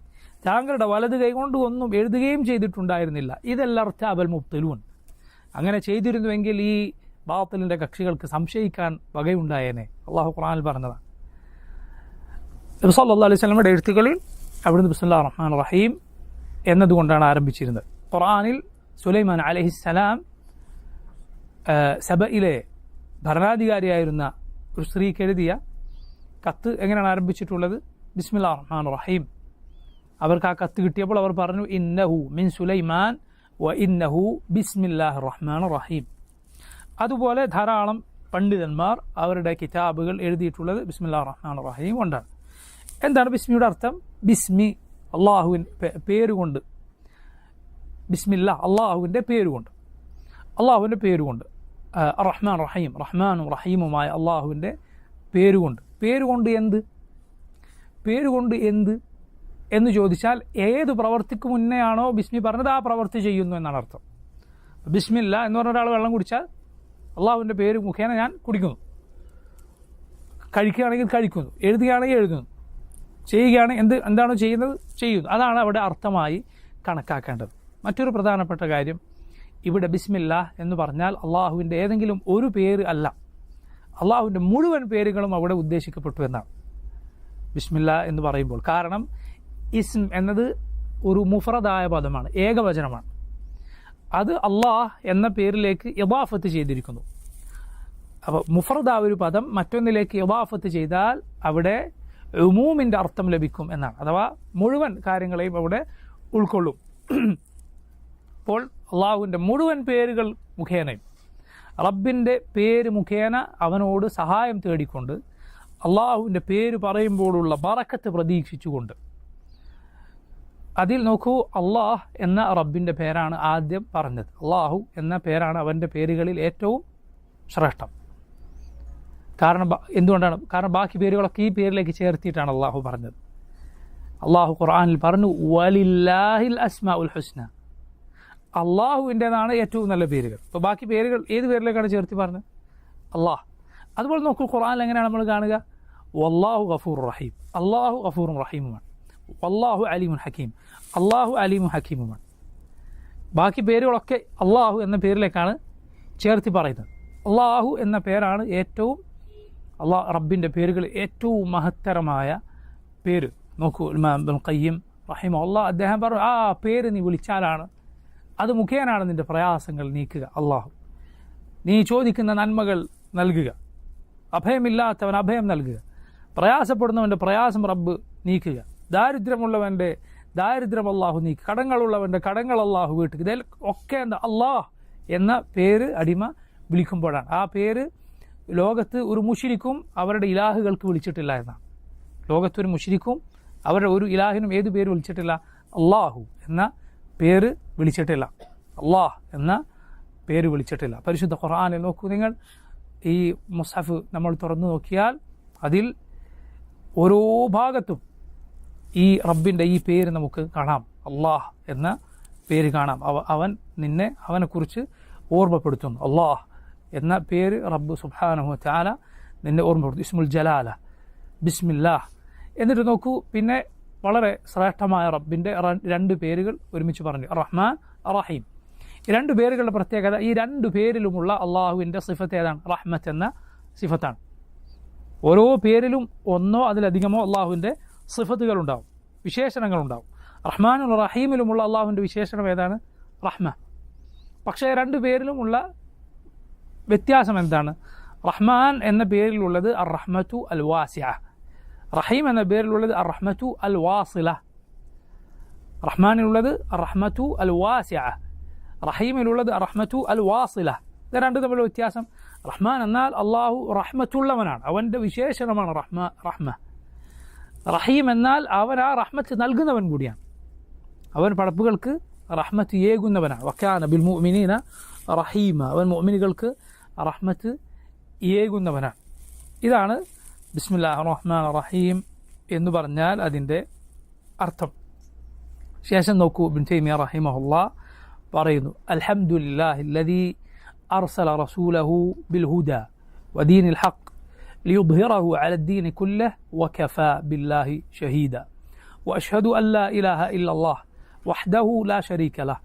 താങ്കളുടെ വലത് കൈകൊണ്ട് ഒന്നും എഴുതുകയും ചെയ്തിട്ടുണ്ടായിരുന്നില്ല. ഇതെല്ലർതാബൽ മുബ്തിലൂൻ, അങ്ങനെ ചെയ്തിരുന്നുവെങ്കിൽ ഈ ബാത്തിലിൻ്റെ കക്ഷികൾക്ക് സംശയിക്കാൻ വകയുണ്ടായേനെ. അള്ളാഹു ഖുർആനിൽ പറഞ്ഞതാണ്. നബി സല്ലല്ലാഹു അലൈഹി വസല്ലമയുടെ എഴുത്തുകളിൽ അവിടുന്ന് ബിസ്മില്ലാഹിർ റഹ്മാനിർ റഹീം എന്നതുകൊണ്ടാണ് ആരംഭിച്ചിരുന്നത്. ഖുർആനിൽ സുലൈമാൻ അലൈഹിസ്സലാം സബയിലെ ഭരണാധികാരിയായിരുന്ന ഒരു സ്ത്രീക്ക് എഴുതിയ കത്ത് എങ്ങനെയാണ് ആരംഭിച്ചിട്ടുള്ളത്? ബിസ്മില്ലാഹിർ റഹ്മാനിർ റഹീം. അവർക്ക് ആ കത്ത് കിട്ടിയപ്പോൾ അവർ പറഞ്ഞു, ഇന്നഹു മിൻ സുലൈമാൻ വ ഇന്നഹു ബിസ്മില്ലാഹിർ റഹ്മാനിർ റഹീം. അതുപോലെ ധാരാളം പണ്ഡിതന്മാർ അവരുടെ കിതാബുകൾ എഴുതിയിട്ടുള്ളത് ബിസ്മില്ലാഹിർ റഹ്മാനിർ റഹീം കൊണ്ടാണ്. എന്താണ് ബിസ്മിയുടെ അർത്ഥം? ബിസ്മി, അള്ളാഹുവിൻ്റെ പേരുകൊണ്ട്. ബിസ്മില്ല, അള്ളാഹുവിൻ്റെ പേരുകൊണ്ട്, അള്ളാഹുവിൻ്റെ പേരുകൊണ്ട്. റഹ്മാൻ റഹീം, റഹ്മാനും റഹീമുമായ അള്ളാഹുവിൻ്റെ പേരുകൊണ്ട്. പേരുകൊണ്ട് എന്ത്? പേരുകൊണ്ട് എന്ത് എന്ന് ചോദിച്ചാൽ ഏത് പ്രവർത്തിക്ക് മുന്നെയാണോ ബിസ്മി പറഞ്ഞത് ആ പ്രവർത്തി ചെയ്യുന്നു എന്നാണ് അർത്ഥം. ബിസ്മില്ല എന്ന് പറഞ്ഞ ഒരാൾ വെള്ളം കുടിച്ചാൽ അള്ളാഹുവിൻ്റെ പേര് മുഖേന ഞാൻ കുടിക്കുന്നു, കഴിക്കുകയാണെങ്കിൽ കഴിക്കുന്നു, എഴുതുകയാണെങ്കിൽ എഴുതുന്നു, ചെയ്യുകയാണെങ്കിൽ എന്താണോ ചെയ്യുന്നത് ചെയ്യുന്നു. അതാണ് അവിടെ അർത്ഥമായി കണക്കാക്കേണ്ടത്. മറ്റൊരു പ്രധാനപ്പെട്ട കാര്യം, ഇവിടെ ബിസ്മില്ല എന്ന് പറഞ്ഞാൽ അള്ളാഹുവിൻ്റെ ഏതെങ്കിലും ഒരു പേര് അല്ല, അള്ളാഹുവിൻ്റെ മുഴുവൻ പേരുകളും അവിടെ ഉദ്ദേശിക്കപ്പെട്ടു എന്നാണ് ബിസ്മില്ല എന്ന് പറയുമ്പോൾ. കാരണം ഇസ്ം എന്നത് ഒരു മുഫറദായ പദമാണ്, ഏകവചനമാണ്. അത് അള്ളാഹ് എന്ന പേരിലേക്ക് ഇദാഫത്ത് ചെയ്തിരിക്കുന്നു. അപ്പോൾ മുഫറദായ ഒരു പദം മറ്റൊന്നിലേക്ക് ഇദാഫത്ത് ചെയ്താൽ അവിടെ ഉമൂമിൻ്റെ അർത്ഥം ലഭിക്കും എന്നാണ്. അഥവാ മുഴുവൻ കാര്യങ്ങളെയും അവിടെ ഉൾക്കൊള്ളും. അപ്പോൾ അള്ളാഹുവിൻ്റെ മുഴുവൻ പേരുകൾ മുഖേനയും റബ്ബിൻ്റെ പേര് മുഖേന അവനോട് സഹായം തേടിക്കൊണ്ട് അള്ളാഹുവിൻ്റെ പേര് പറയുമ്പോഴുള്ള ബറക്കത്ത് പ്രതീക്ഷിച്ചുകൊണ്ട്, അതിൽ നോക്കൂ, അള്ളാഹ് എന്ന റബ്ബിൻ്റെ പേരാണ് ആദ്യം പറഞ്ഞത്. അള്ളാഹു എന്ന പേരാണ് അവൻ്റെ പേരുകളിൽ ഏറ്റവും ശ്രേഷ്ഠം. കാരണം എന്തുകൊണ്ടാണ്? കാരണം ബാക്കി പേരുകളൊക്കെ ഈ പേരിലേക്ക് ചേർത്തിയിട്ടാണ് അള്ളാഹു പറഞ്ഞത്. അള്ളാഹു ഖുർആനിൽ പറഞ്ഞു, വലില്ലാഹിൽ അസ്മാഉൽ ഹുസ്ന, അള്ളാഹുവിൻ്റെതാണ് ഏറ്റവും നല്ല പേരുകൾ. അപ്പോൾ ബാക്കി പേരുകൾ ഏത് പേരിലേക്കാണ് ചേർത്തി പറഞ്ഞത്? അള്ളാഹ്. അതുപോലെ നോക്കൂ, ഖുർആനിൽ എങ്ങനെയാണ് നമ്മൾ കാണുക? വല്ലാഹു ഗഫൂർ റഹീം, അള്ളാഹു ഗഫൂറും റഹീമുമാണ്. വല്ലാഹു അലീമുൻ ഹക്കീം, അള്ളാഹു അലീമുൻ ഹക്കീമുമാണ്. ബാക്കി പേരുകളൊക്കെ അള്ളാഹു എന്ന പേരിലേക്കാണ് ചേർത്തി പറയുന്നത്. അള്ളാഹു എന്ന പേരാണ് ഏറ്റവും റബ്ബിൻ്റെ പേരുകൾ ഏറ്റവും മഹത്തരമായ പേര്. നോക്കൂ, ഇമാം ഇബ്നുൽ ഖയ്യിം റഹിമഹുല്ലാഹ് അദ്ദേഹം പറഞ്ഞു, ആ പേര് നീ വിളിച്ചാലാണ്, അത് മുഖേനാണ് നിൻ്റെ പ്രയാസങ്ങൾ നീക്കുക. അള്ളാഹു നീ ചോദിക്കുന്ന നന്മകൾ നൽകുക, അഭയമില്ലാത്തവൻ അഭയം നൽകുക, പ്രയാസപ്പെടുന്നവൻ്റെ പ്രയാസം റബ്ബ് നീക്കുക, ദാരിദ്ര്യമുള്ളവൻ്റെ ദാരിദ്ര്യം അള്ളാഹു നീക്കുക, കടങ്ങളുള്ളവൻ്റെ കടങ്ങൾ അള്ളാഹു വീട്ടുക. ഇതിൽ ഒക്കെ എന്താ? അള്ളാഹ് എന്ന പേര് അടിമ വിളിക്കുമ്പോഴാണ്. ആ പേര് ലോകത്ത് ഒരു മുശ്രിക്കും അവരുടെ ഇലാഹുകൾക്ക് വിളിച്ചിട്ടില്ല എന്നാണ്. ലോകത്തൊരു മുശ്രിക്കും അവരുടെ ഒരു ഇലാഹിനും ഏത് പേര് വിളിച്ചിട്ടില്ല? അള്ളാഹു എന്ന പേര് വിളിച്ചിട്ടില്ല. അള്ളാഹ് എന്ന പേര് വിളിച്ചിട്ടില്ല. പരിശുദ്ധ ഖുർആനിൽ നോക്കൂ നിങ്ങൾ, ഈ മുസ്ഹഫ് നമ്മൾ തുറന്നു നോക്കിയാൽ അതിൽ ഓരോ ഭാഗത്തും ഈ റബ്ബിൻ്റെ ഈ പേര് നമുക്ക് കാണാം. അള്ളാഹ് എന്ന പേര് കാണാം. അവൻ നിന്നെ അവനെക്കുറിച്ച് ഓർമ്മപ്പെടുത്തുന്നു. അള്ളാഹ് എന്ന പേര് റബ്ബ് സുബ്ഹാനഹു വ തആല നിന്നെ ഓർമ്മപ്പെടുത്തും. ഇസ്മുൽ ജലാല, ബിസ്മില്ലാഹ്. എന്നിട്ട് നോക്കൂ, പിന്നെ വളരെ ശ്രേഷ്ഠമായ റബ്ബിൻ്റെ രണ്ട് പേരുകൾ ഒരുമിച്ച് പറഞ്ഞു, റഹ്മാൻ, റഹീം. ഈ രണ്ട് പേരുകളുടെ പ്രത്യേകത, ഈ രണ്ട് പേരിലുമുള്ള അള്ളാഹുവിൻ്റെ സിഫത്ത് ഏതാണ്? റഹ്മത്ത് എന്ന സിഫത്താണ്. ഓരോ പേരിലും ഒന്നോ അതിലധികമോ അള്ളാഹുവിൻ്റെ സിഫത്തുകളുണ്ടാവും, വിശേഷണങ്ങളുണ്ടാവും. റഹ്മാനും റഹീമിലുമുള്ള അള്ളാഹുവിൻ്റെ വിശേഷണം ഏതാണ്? റഹ്മ. പക്ഷേ രണ്ട് പേരിലുമുള്ള വ്യത്യാസം എന്താണ്? റഹ്മാൻ എന്ന പേരിലുള്ളത് അർ റഹ്മത്തു അൽ വാസിഅ, റഹീം എന്ന പേരിലുള്ളത് അർ റഹ്മത്തു അൽ വാസില. റഹ്മാനിലുള്ളത് അർ റഹ്മത്തു അൽ വാസിഅ, റഹീമിലുള്ളത് അർ റഹ്മത്തു അൽ വാസില. ഇത് രണ്ടും തമ്മിലുള്ള വ്യത്യാസം. റഹ്മാൻ എന്നാൽ അള്ളാഹു റഹ്മത്തുള്ളവനാണ്, അവൻ്റെ വിശേഷണമാണ് റഹ്മ. റഹീം എന്നാൽ അവൻ ആ റഹ്മത്ത് നൽകുന്നവൻ കൂടിയാണ്, അവൻ പടപ്പുകൾക്ക് റഹ്മത്ത് ഏകുന്നവനാണ്. വക്കാന ബിൽ മുഅ്മിനീന റഹീമ, അവൻ മുഅ്മിനുകൾക്ക് റഹ്മത്ത് ഏകുന്നവനാണ്. ഇതാണ് ബിസ്മില്ലാഹിർ റഹ്മാനിർ റഹീം എന്ന് പറഞ്ഞാൽ അതിൻ്റെ അർത്ഥം. ശേഷം നോക്കൂ, ഇബ്നു തൈമിയ്യ റഹിമഹുല്ലാഹ് പറയുന്നു, അൽഹംദുലില്ലാഹില്ലദീ അർസല റസൂലഹു ബിൽ ഹുദാ വദീനിൽ ഹഖ് ليظهره على الدين كله وكفى بالله شهيدا وأشهد أن لا إله إلا الله وحده لا شريك له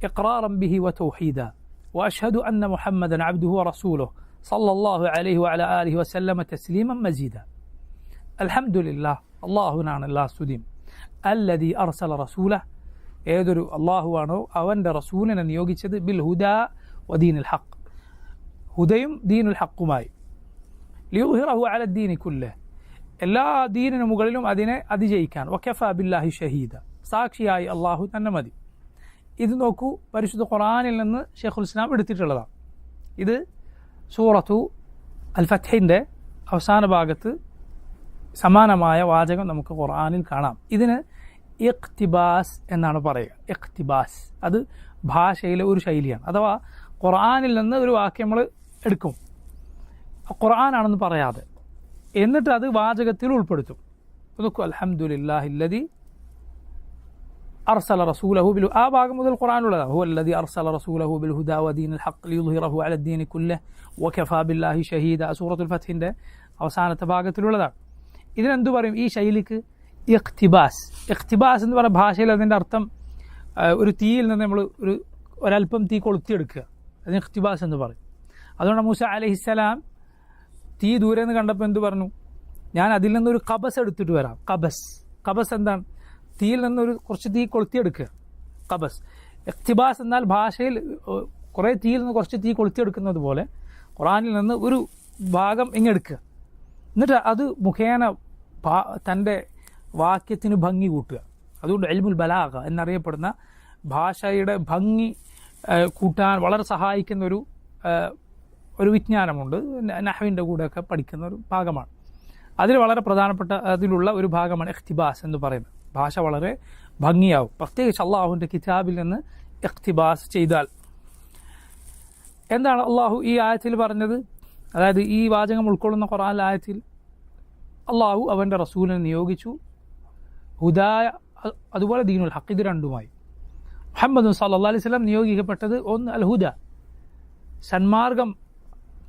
إقرارا به وتوحيدا وأشهد أن محمدا عبده ورسوله صلى الله عليه وعلى آله وسلم تسليما مزيدا. الحمد لله, الله نعم الله سديم, الذي أرسل رسوله, ഏതൊരു അള്ളാഹുവാണോ അവൻ്റെ റസൂലിനെ നിയോഗിച്ചത് ബിൽ ഹുദാ വദീനുൽ ഹഖ്, ഹുദയും ദീനുൽ ഹഖുമായി, ലിയുദ്ഹിറഹു അല ദീനി കുല്ലഹ്, എല്ലാ ദീനിനു മുകളിലും അതിനെ അതിജയിക്കാൻ, വകഫാ ബില്ലാഹി ഷഹീദ, സാക്ഷിയായി അള്ളാഹു തന്നെ മതി. ഇത് നോക്കൂ, പരിശുദ്ധ ഖുർആനിൽ നിന്ന് ശൈഖുൽ ഇസ്ലാം എടുത്തിട്ടുള്ളതാണ്. ഇത് സൂറത്തു അൽ ഫത്ഹിൻ്റെ അവസാന ഭാഗത്ത് സമാനമായ വാചകം നമുക്ക് ഖുർആനിൽ കാണാം. ഇതിന് ഇഖ്തിബാസ് എന്നാണ് പറയുക. ഇഖ്തിബാസ് അത് ഭാഷയിലെ ഒരു ശൈലിയാണ്. അഥവാ ഖുർആനിൽ നിന്ന് ഒരു വാക്യം നമ്മൾ എടുക്കും, ഖുർആനാണെന്ന് പറയാതെ, എന്നിട്ട് അത് വാചകത്തിൽ ഉൾപ്പെടുത്തും. നോക്കൂ, അൽഹംദുലില്ലാഹില്ലദീ അർസല റസൂലഹു ബിൽ, ആ ഭാഗം മുതൽ ഖുർആനിലുള്ളതാണ്. ഹുവല്ലദീ അർസല റസൂലഹു ബിൽ ഹുദാ വദീനിൽ ഹഖ് ലിയുദ്ഹിറഹു അല ദീനി കുല്ലഹ് വകഫാ ബില്ലാഹി ഷഹീദ, സൂറത്തുൽ ഫത്ഹിൻ്റെ അവസാനത്തെ ഭാഗത്തിലുള്ളതാണ്. ഇതിനെന്തു പറയും ഈ ശൈലിക്ക്? ഇഖ്തിബാസ്. ഇഖ്തിബാസ് എന്ന് പറയുന്ന ഭാഷയിൽ അതിൻ്റെ അർത്ഥം ഒരു തീയിൽ നിന്ന് നമ്മൾ ഒരല്പം തീ കൊളുത്തിയെടുക്കുക, അതിന് ഇഖ്തിബാസ് എന്ന് പറയും. അതുകൊണ്ട് മൂസ അലൈഹിസ്സലാം തീ ദൂരെ നിന്ന് കണ്ടപ്പോൾ എന്ത് പറഞ്ഞു? ഞാൻ അതിൽ നിന്നൊരു കബസ് എടുത്തിട്ട് വരാം. കബസ് എന്താണ്? തീയിൽ നിന്നൊരു കുറച്ച് തീ കൊളുത്തിയെടുക്കുക, കബസ്. ഇഖ്തിബാസ് എന്നാൽ ഭാഷയിൽ കുറേ തീയിൽ നിന്ന് കുറച്ച് തീ കൊളുത്തിയെടുക്കുന്നത് പോലെ ഖുർആനിൽ നിന്ന് ഒരു ഭാഗം ഇങ്ങെടുക്കുക, എന്നിട്ട് അത് മുഖേന തൻ്റെ വാക്യത്തിന് ഭംഗി കൂട്ടുക. അതുകൊണ്ട് ഇൽമുൽ ബലാഗ എന്നറിയപ്പെടുന്ന ഭാഷയുടെ ഭംഗി കൂട്ടാൻ വളരെ സഹായിക്കുന്ന ഒരു വിജ്ഞാനമുണ്ട്. നഹ്വിൻ്റെ കൂടെയൊക്കെ പഠിക്കുന്ന ഒരു ഭാഗമാണ്. അതിൽ വളരെ പ്രധാനപ്പെട്ട അതിലുള്ള ഒരു ഭാഗമാണ് ഇഖ്തിബാസ് എന്ന് പറയുന്നത്. ഭാഷ വളരെ ഭംഗിയാവും, പ്രത്യേകിച്ച് അള്ളാഹുവിൻ്റെ കിതാബിൽ നിന്ന് ഇഖ്തിബാസ് ചെയ്താൽ. എന്താണ് അള്ളാഹു ഈ ആയത്തിൽ പറഞ്ഞത്? അതായത് ഈ വാചകം ഉൾക്കൊള്ളുന്ന ഖുർആൻ ആയത്തിൽ അള്ളാഹു അവൻ്റെ റസൂലിനെ നിയോഗിച്ചു ഹുദായ, അതുപോലെ ദീനുൽ ഹഖ്, ഇത് രണ്ടുമായി. മുഹമ്മദ് സല്ലല്ലാഹു അലൈഹി വസല്ലം നിയോഗിക്കപ്പെട്ടത് ഒന്ന് അൽ ഹുദ, സന്മാർഗം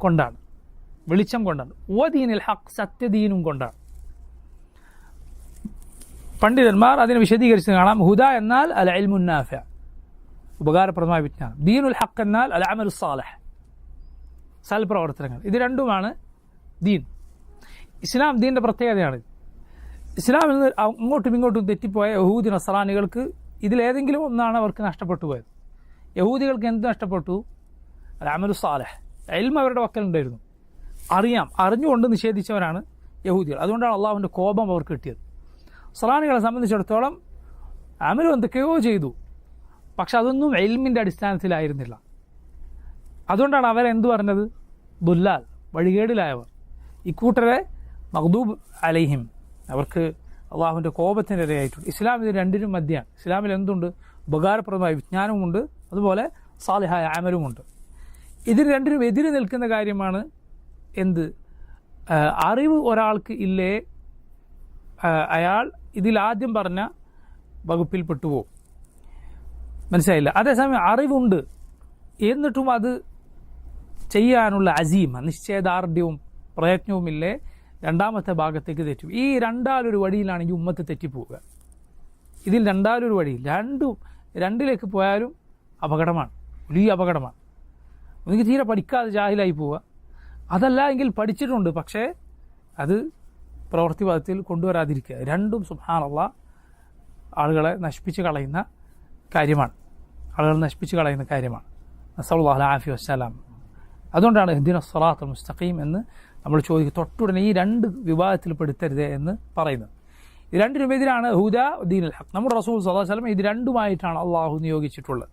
കൊണ്ടാണ്, വെളിച്ചം കൊണ്ടാണ്. ദീനുൽ ഹഖ്, സത്യദീനും കൊണ്ടാണ്. പണ്ഡിതന്മാർ അതിനെ വിശദീകരിച്ച് കാണാം. ഹുദ എന്നാൽ അൽ ഇൽമുൻ നാഫിഅ, ഉപകാരപ്രദമായ വിജ്ഞാനം. ദീനുൽ ഹഖ് എന്നാൽ അൽ അമലു സാലിഹ്, സൽപ്രവർത്തനങ്ങൾ. ഇത് രണ്ടുമാണ് ദീൻ. ഇസ്ലാം ദീൻ്റെ പ്രത്യേകതയാണ്. ഇസ്ലാമിൽ നിന്ന് അങ്ങോട്ടും ഇങ്ങോട്ടും തെറ്റിപ്പോയ യഹൂദി നസ്രാനികൾക്ക് ഇതിലേതെങ്കിലും ഒന്നാണ് അവർക്ക് നഷ്ടപ്പെട്ടു പോയത്. യഹൂദികൾക്ക് എന്ത് നഷ്ടപ്പെട്ടു? അൽ അമലു സാലിഹ്, ഇൽമ് അവരുടെ വക്കലുണ്ടായിരുന്നു, അറിഞ്ഞുകൊണ്ട് നിഷേധിച്ചവരാണ് യഹൂദികൾ. അതുകൊണ്ടാണ് അള്ളാഹുവിൻ്റെ കോപം അവർക്ക് കിട്ടിയത്. നസ്രാനികളെ സംബന്ധിച്ചിടത്തോളം അമലും എന്തൊക്കെയോ ചെയ്തു, പക്ഷെ അതൊന്നും ഇൽമിൻ്റെ അടിസ്ഥാനത്തിലായിരുന്നില്ല. അതുകൊണ്ടാണ് അവരെന്ത് പറഞ്ഞത്? ദുല്ലാൽ, വഴികേടിലായവർ. ഇക്കൂട്ടരെ മഗ്ദൂബ് അലൈഹിം, അവർക്ക് അള്ളാഹുവിൻ്റെ കോപത്തിൻ്റെ ഇരയായിട്ടുണ്ട്. ഇസ്ലാം ഇത് രണ്ടിനും മധ്യമാണ്. ഇസ്ലാമിൽ എന്തുണ്ട്? ഉപകാരപ്രദമായ വിജ്ഞാനവുമുണ്ട്, അതുപോലെ സാലിഹായ അമലുമുണ്ട്. ഇതിന് രണ്ടിനും എതിര് നിൽക്കുന്ന കാര്യമാണ് എന്ത്? അറിവ് ഒരാൾക്ക് ഇല്ലേ, അയാൾ ഇതിലാദ്യം പറഞ്ഞ വകുപ്പിൽ പെട്ടുപോകും. മനസ്സിലായില്ല? അതേസമയം അറിവുണ്ട് എന്നിട്ടും അത് ചെയ്യാനുള്ള അസീമ, നിശ്ചയദാർഢ്യവും പ്രയത്നവുമില്ലേ, രണ്ടാമത്തെ ഭാഗത്തേക്ക് തെറ്റും. ഈ രണ്ടാലൊരു വഴിയിലാണ് ഈ ഉമ്മത്ത് തെറ്റിപ്പോവുക. ഇതിൽ രണ്ടാലൊരു വഴിയിൽ രണ്ടിലേക്ക് പോയാലും അപകടമാണ്, വലിയ അപകടമാണ്. എനിക്ക് തീരെ പഠിക്കാതെ ജാഹിലായി പോവുക, അതല്ല എങ്കിൽ പഠിച്ചിട്ടുണ്ട് പക്ഷേ അത് പ്രവൃത്തിപഥത്തിൽ കൊണ്ടുവരാതിരിക്കുക. രണ്ടും സുബ്ഹാനല്ലാഹ് ആളുകളെ നശിപ്പിച്ച് കളയുന്ന കാര്യമാണ്. നസ്അലുല്ലാഹി അൽ-ആഫിയ വസ്സലാം. അതുകൊണ്ടാണ് ഇഹ്ദിനസ് സിറാത്തൽ മുസ്തഖീം എന്ന് നമ്മൾ ചോദിക്കും. തൊട്ടുടനെ ഈ രണ്ട് വിഭാഗത്തിൽ പെടുത്തരുത് എന്ന് പറയുന്നത്. ഇത് രണ്ടിനുമെതിരാണ് ഹുദ, ദീനുൽ ഹഖ്. നമ്മുടെ റസൂൽ സല്ലല്ലാഹു അലൈഹി വസല്ലം ഇത് രണ്ടുമായിട്ടാണ് അള്ളാഹു നിയോഗിച്ചിട്ടുള്ളത്.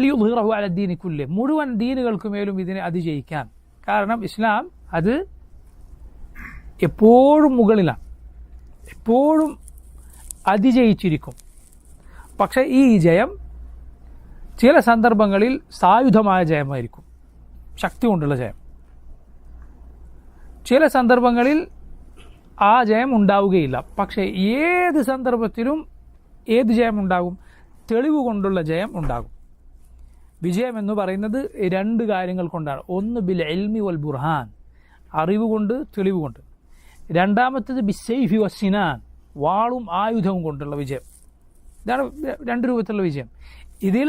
ലിയുദ്ഹിറഹു അല ദീനി കുല്ലി, മുഴുവൻ ദീനുകൾക്കുമേലും ഇതിനെ അതിജയിക്കാൻ. കാരണം ഇസ്ലാം അത് എപ്പോഴും മുകളിലാണ്, എപ്പോഴും അതിജയിച്ചിരിക്കും. പക്ഷേ ഈ ജയം ചില സന്ദർഭങ്ങളിൽ സായുധമായ ജയമായിരിക്കും, ശക്തി കൊണ്ടുള്ള ജയം. ചില സന്ദർഭങ്ങളിൽ ആ ജയം ഉണ്ടാവുകയില്ല. പക്ഷേ ഏത് സന്ദർഭത്തിലും ഏത് ജയം ഉണ്ടാകും? തെളിവ് കൊണ്ടുള്ള ജയം ഉണ്ടാകും. വിജയം എന്ന് പറയുന്നത് രണ്ട് കാര്യങ്ങൾ കൊണ്ടാണ്. ഒന്ന് ബിൽ ഇൽമി വൽ ബുർഹാൻ, അറിവ് കൊണ്ട്, തെളിവ് കൊണ്ട്. രണ്ടാമത്തേത് ബിസ്സൈഫി വസ്സിനാൻ, വാളും ആയുധവും കൊണ്ടുള്ള വിജയം. ഇതാണ് രണ്ട് രൂപത്തിലുള്ള വിജയം. ഇതിൽ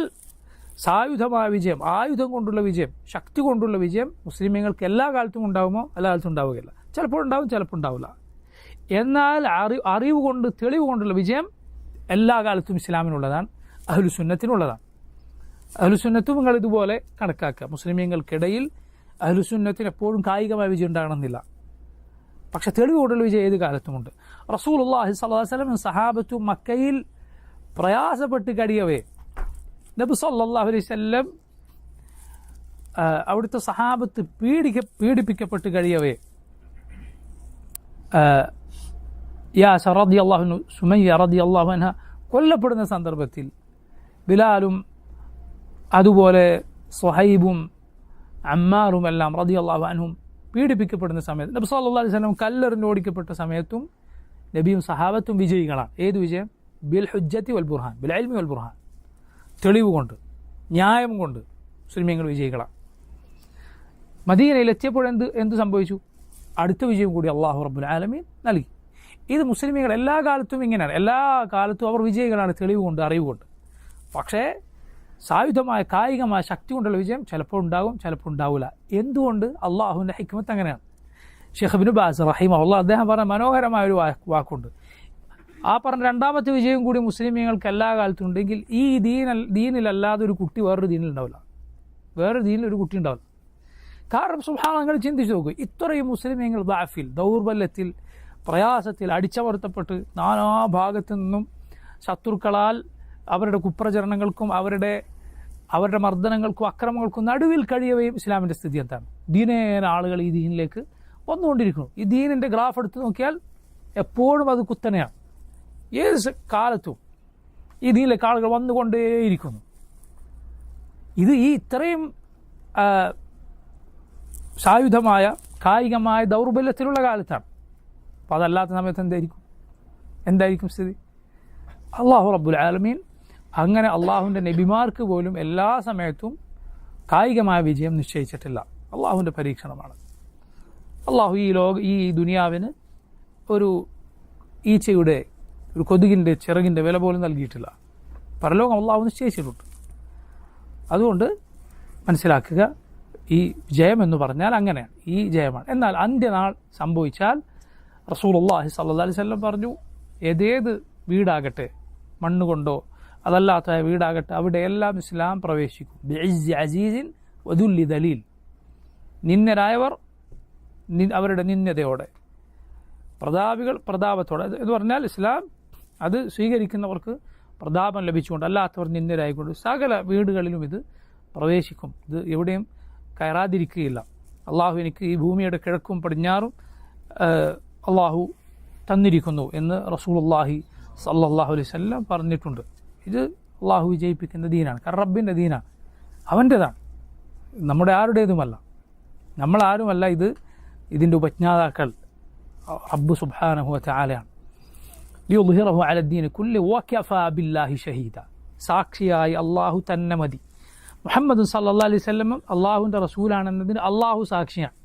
സായുധമായ വിജയം, ആയുധം കൊണ്ടുള്ള വിജയം, ശക്തി കൊണ്ടുള്ള വിജയം മുസ്ലിമീങ്ങൾക്ക് എല്ലാ കാലത്തും ഉണ്ടാകുമോ? എല്ലാ കാലത്തും ഉണ്ടാവുകയില്ല. ചിലപ്പോൾ ഉണ്ടാവും, ചിലപ്പോൾ ഉണ്ടാവില്ല. എന്നാൽ അറിവ് കൊണ്ട്, തെളിവ് കൊണ്ടുള്ള വിജയം എല്ലാ കാലത്തും ഇസ്ലാമിനുള്ളതാണ്, അഹ്ലുസുന്നത്തിനുള്ളതാണ്. അഹ്ലുസുന്നത്തും നിങ്ങൾ ഇതുപോലെ കണക്കാക്കുക. മുസ്ലിമീങ്ങൾക്കിടയിൽ അഹ്ലുസുന്നത്തിന് എപ്പോഴും കായികമായ വിജയം ഉണ്ടാകണമെന്നില്ല, പക്ഷെ തെളിവ് കൊണ്ടുള്ള വിജയം ഏത് കാലത്തുമുണ്ട്. റസൂലുള്ളാഹി സ്വല്ലല്ലാഹു അലൈഹി വസല്ലം സഹാബത്തും മക്കയിൽ പ്രയാസപ്പെട്ട് കഴിയവേ നബി സല്ലല്ലാഹു അലൈഹി വസല്ലം അവിടുത്തെ സഹാബത്ത് പീഡിപ്പിക്കപ്പെട്ട് കഴിയവേ യാസർ റളിയല്ലാഹു അൻഹു, സുമയ്യ റളിയല്ലാഹു അൻഹ കൊല്ലപ്പെടുന്ന സന്ദർഭത്തിൽ ബിലാലും അതുപോലെ സുഹൈബും അമ്മാറും എല്ലാം റളിയല്ലാഹു അൻഹും പീഡിപ്പിക്കപ്പെടുന്ന സമയത്ത് നബി സല്ലല്ലാഹു അലൈഹി വസല്ലം കല്ലെറിഞ്ഞ് ഓടിക്കപ്പെട്ട സമയത്തും നബിയും സഹാബത്തും വിജയികളാണ്. ഏത് വിജയം? ബിൽ ഹുജ്ജത്തി വൽ ബുർഹാൻ, ബിൽ ഇൽമി വൽ ബുർഹാൻ, തെളിവ് കൊണ്ട്, ന്യായം കൊണ്ട് മുസ്ലിമീങ്ങൾ വിജയികളാണ്. മദീനയിൽ എത്തിയപ്പോൾ എന്ത് സംഭവിച്ചു? അടുത്ത വിജയം കൂടി അല്ലാഹു റബ്ബുൽ ആലമീൻ നൽകി. ഇത് മുസ്ലിമീങ്ങൾ എല്ലാ കാലത്തും ഇങ്ങനെയാണ്. എല്ലാ കാലത്തും അവർ വിജയികളാണ്, തെളിവ് കൊണ്ട്, അറിവ് കൊണ്ട്. പക്ഷേ സായുധമായ, കായികമായ ശക്തി കൊണ്ടുള്ള വിജയം ചിലപ്പോൾ ഉണ്ടാകും, ചിലപ്പോൾ ഉണ്ടാവില്ല. എന്തുകൊണ്ട്? അള്ളാഹുവിൻ്റെ ഹിക്മത്ത് അങ്ങനെയാണ്. ഷെയ്ഖ് ഇബ്നു ബാസ് റഹിമഹുല്ലാഹ് അദ്ദേഹം പറഞ്ഞ മനോഹരമായ ഒരു വാക്കുണ്ട്. ആ പറഞ്ഞ രണ്ടാമത്തെ വിജയം കൂടി മുസ്ലിമീങ്ങൾക്ക് എല്ലാ കാലത്തും ഉണ്ടെങ്കിൽ ഈ ദീനിലല്ലാതെ ഒരു കുട്ടി വേറൊരു ദീനിൽ ഉണ്ടാവില്ല, വേറൊരു ദീനിൽ ഒരു കുട്ടി ഉണ്ടാവില്ല. കാരണം സുബ്ഹാനല്ലാഹ് നിങ്ങൾ ചിന്തിച്ചു നോക്കൂ, ഇത്രയും മുസ്ലിമീങ്ങൾ ദഅഫിൽ, ദൗർബല്യത്തിൽ, പ്രയാസത്തിൽ അടിച്ചമർത്തപ്പെട്ട് നാനാഭാഗത്തു നിന്നും ശത്രുക്കളാൽ അവരുടെ കുപ്രചരണങ്ങൾക്കും അവരുടെ മർദ്ദനങ്ങൾക്കും അക്രമങ്ങൾക്കും നടുവിൽ കഴിയവയും ഇസ്ലാമിൻ്റെ സ്ഥിതി എന്താണ്? ദീനേന ആളുകൾ ഈ ദീനിലേക്ക് വന്നുകൊണ്ടിരിക്കുന്നു. ഈ ദീനിൻ്റെ ഗ്രാഫ് എടുത്ത് നോക്കിയാൽ എപ്പോഴും അത് കുത്തനെയാണ്. ഏത് കാലത്തും ഈ ദീനിലേക്ക് ആളുകൾ വന്നുകൊണ്ടേയിരിക്കുന്നു. ഇത് ഈ ഇത്രയും സായുധമായ കായികമായ ദൗർബല്യത്തിലുള്ള കാലത്താണ്. അപ്പോൾ അതല്ലാത്ത സമയത്ത് എന്തായിരിക്കും സ്ഥിതി? അള്ളാഹു റബ്ബുൽ ആലമീൻ അങ്ങനെ അള്ളാഹുവിൻ്റെ നബിമാർക്ക് പോലും എല്ലാ സമയത്തും കായികമായ വിജയം നിശ്ചയിച്ചിട്ടില്ല. അള്ളാഹുവിൻ്റെ പരീക്ഷണമാണ്. അള്ളാഹു ഈ ദുനിയാവിന് ഒരു ഈച്ചയുടെ, ഒരു കൊതുകിൻ്റെ ചിറകിൻ്റെ വില പോലും നൽകിയിട്ടില്ല. പരലോകം അള്ളാഹു നിശ്ചയിച്ചിട്ടുണ്ട്. അതുകൊണ്ട് മനസ്സിലാക്കുക, ഈ ജയം എന്ന് പറഞ്ഞാൽ അങ്ങനെയാണ്, ഈ ജയമാണ്. എന്നാൽ അന്ത്യനാൾ സംഭവിച്ചാൽ റസൂലുള്ളാഹി സ്വല്ലല്ലാഹി അലൈഹി വസല്ലം പറഞ്ഞു, ഏതേത് വീടാകട്ടെ, മണ്ണുകൊണ്ടോ അതല്ലാത്ത വീടാകട്ടെ, അവിടെയെല്ലാം ഇസ്ലാം പ്രവേശിക്കും. ബിഇസ്സി അസീസിൻ വദുല്ലി ദലീൽ. നിന്ദരായവർ അവരുടെ നിന്ദതയോടെ, പ്രതാപികൾ പ്രതാപത്തോടെ എന്ന് പറഞ്ഞാൽ ഇസ്ലാം അത് സ്വീകരിക്കുന്നവർക്ക് പ്രതാപം ലഭിച്ചുകൊണ്ട്, അല്ലാത്തവർ നിന്ദരായിക്കൊണ്ട് സകല വീടുകളിലും ഇത് പ്രവേശിക്കും. ഇത് എവിടെയും കയറാതിരിക്കുകയില്ല. അള്ളാഹു എനിക്ക് ഈ ഭൂമിയുടെ കിഴക്കും പടിഞ്ഞാറും അള്ളാഹു തന്നിരിക്കുന്നു എന്ന് റസൂലുള്ളാഹി സ്വല്ലല്ലാഹു അലൈഹി വസല്ലം പറഞ്ഞിട്ടുണ്ട്. ഇത് അള്ളാഹു വിജയിപ്പിക്കുന്ന ദീനാണ്. കാരണം റബ്ബിൻ്റെ ദീനാണ്, അവൻ്റെതാണ്, നമ്മുടെ ആരുടേതുമല്ല. നമ്മളാരുമല്ല ഇതിൻ്റെ ഉപജ്ഞാതാക്കൾ റബ്ബ് സുബ്ഹാനഹു വതആലയാണ്. ലിയുദ്ഹിറഹു അല ദീനി കുല്ലി വകഫാ ബില്ലാഹി ഷഹീദ. സാക്ഷിയായി അള്ളാഹു തന്നെ മതി. മുഹമ്മദ് സല്ലല്ലാഹു അലൈഹി വസല്ലം അള്ളാഹുവിൻ്റെ റസൂലാണെന്നതിന് അള്ളാഹു സാക്ഷിയാണ്.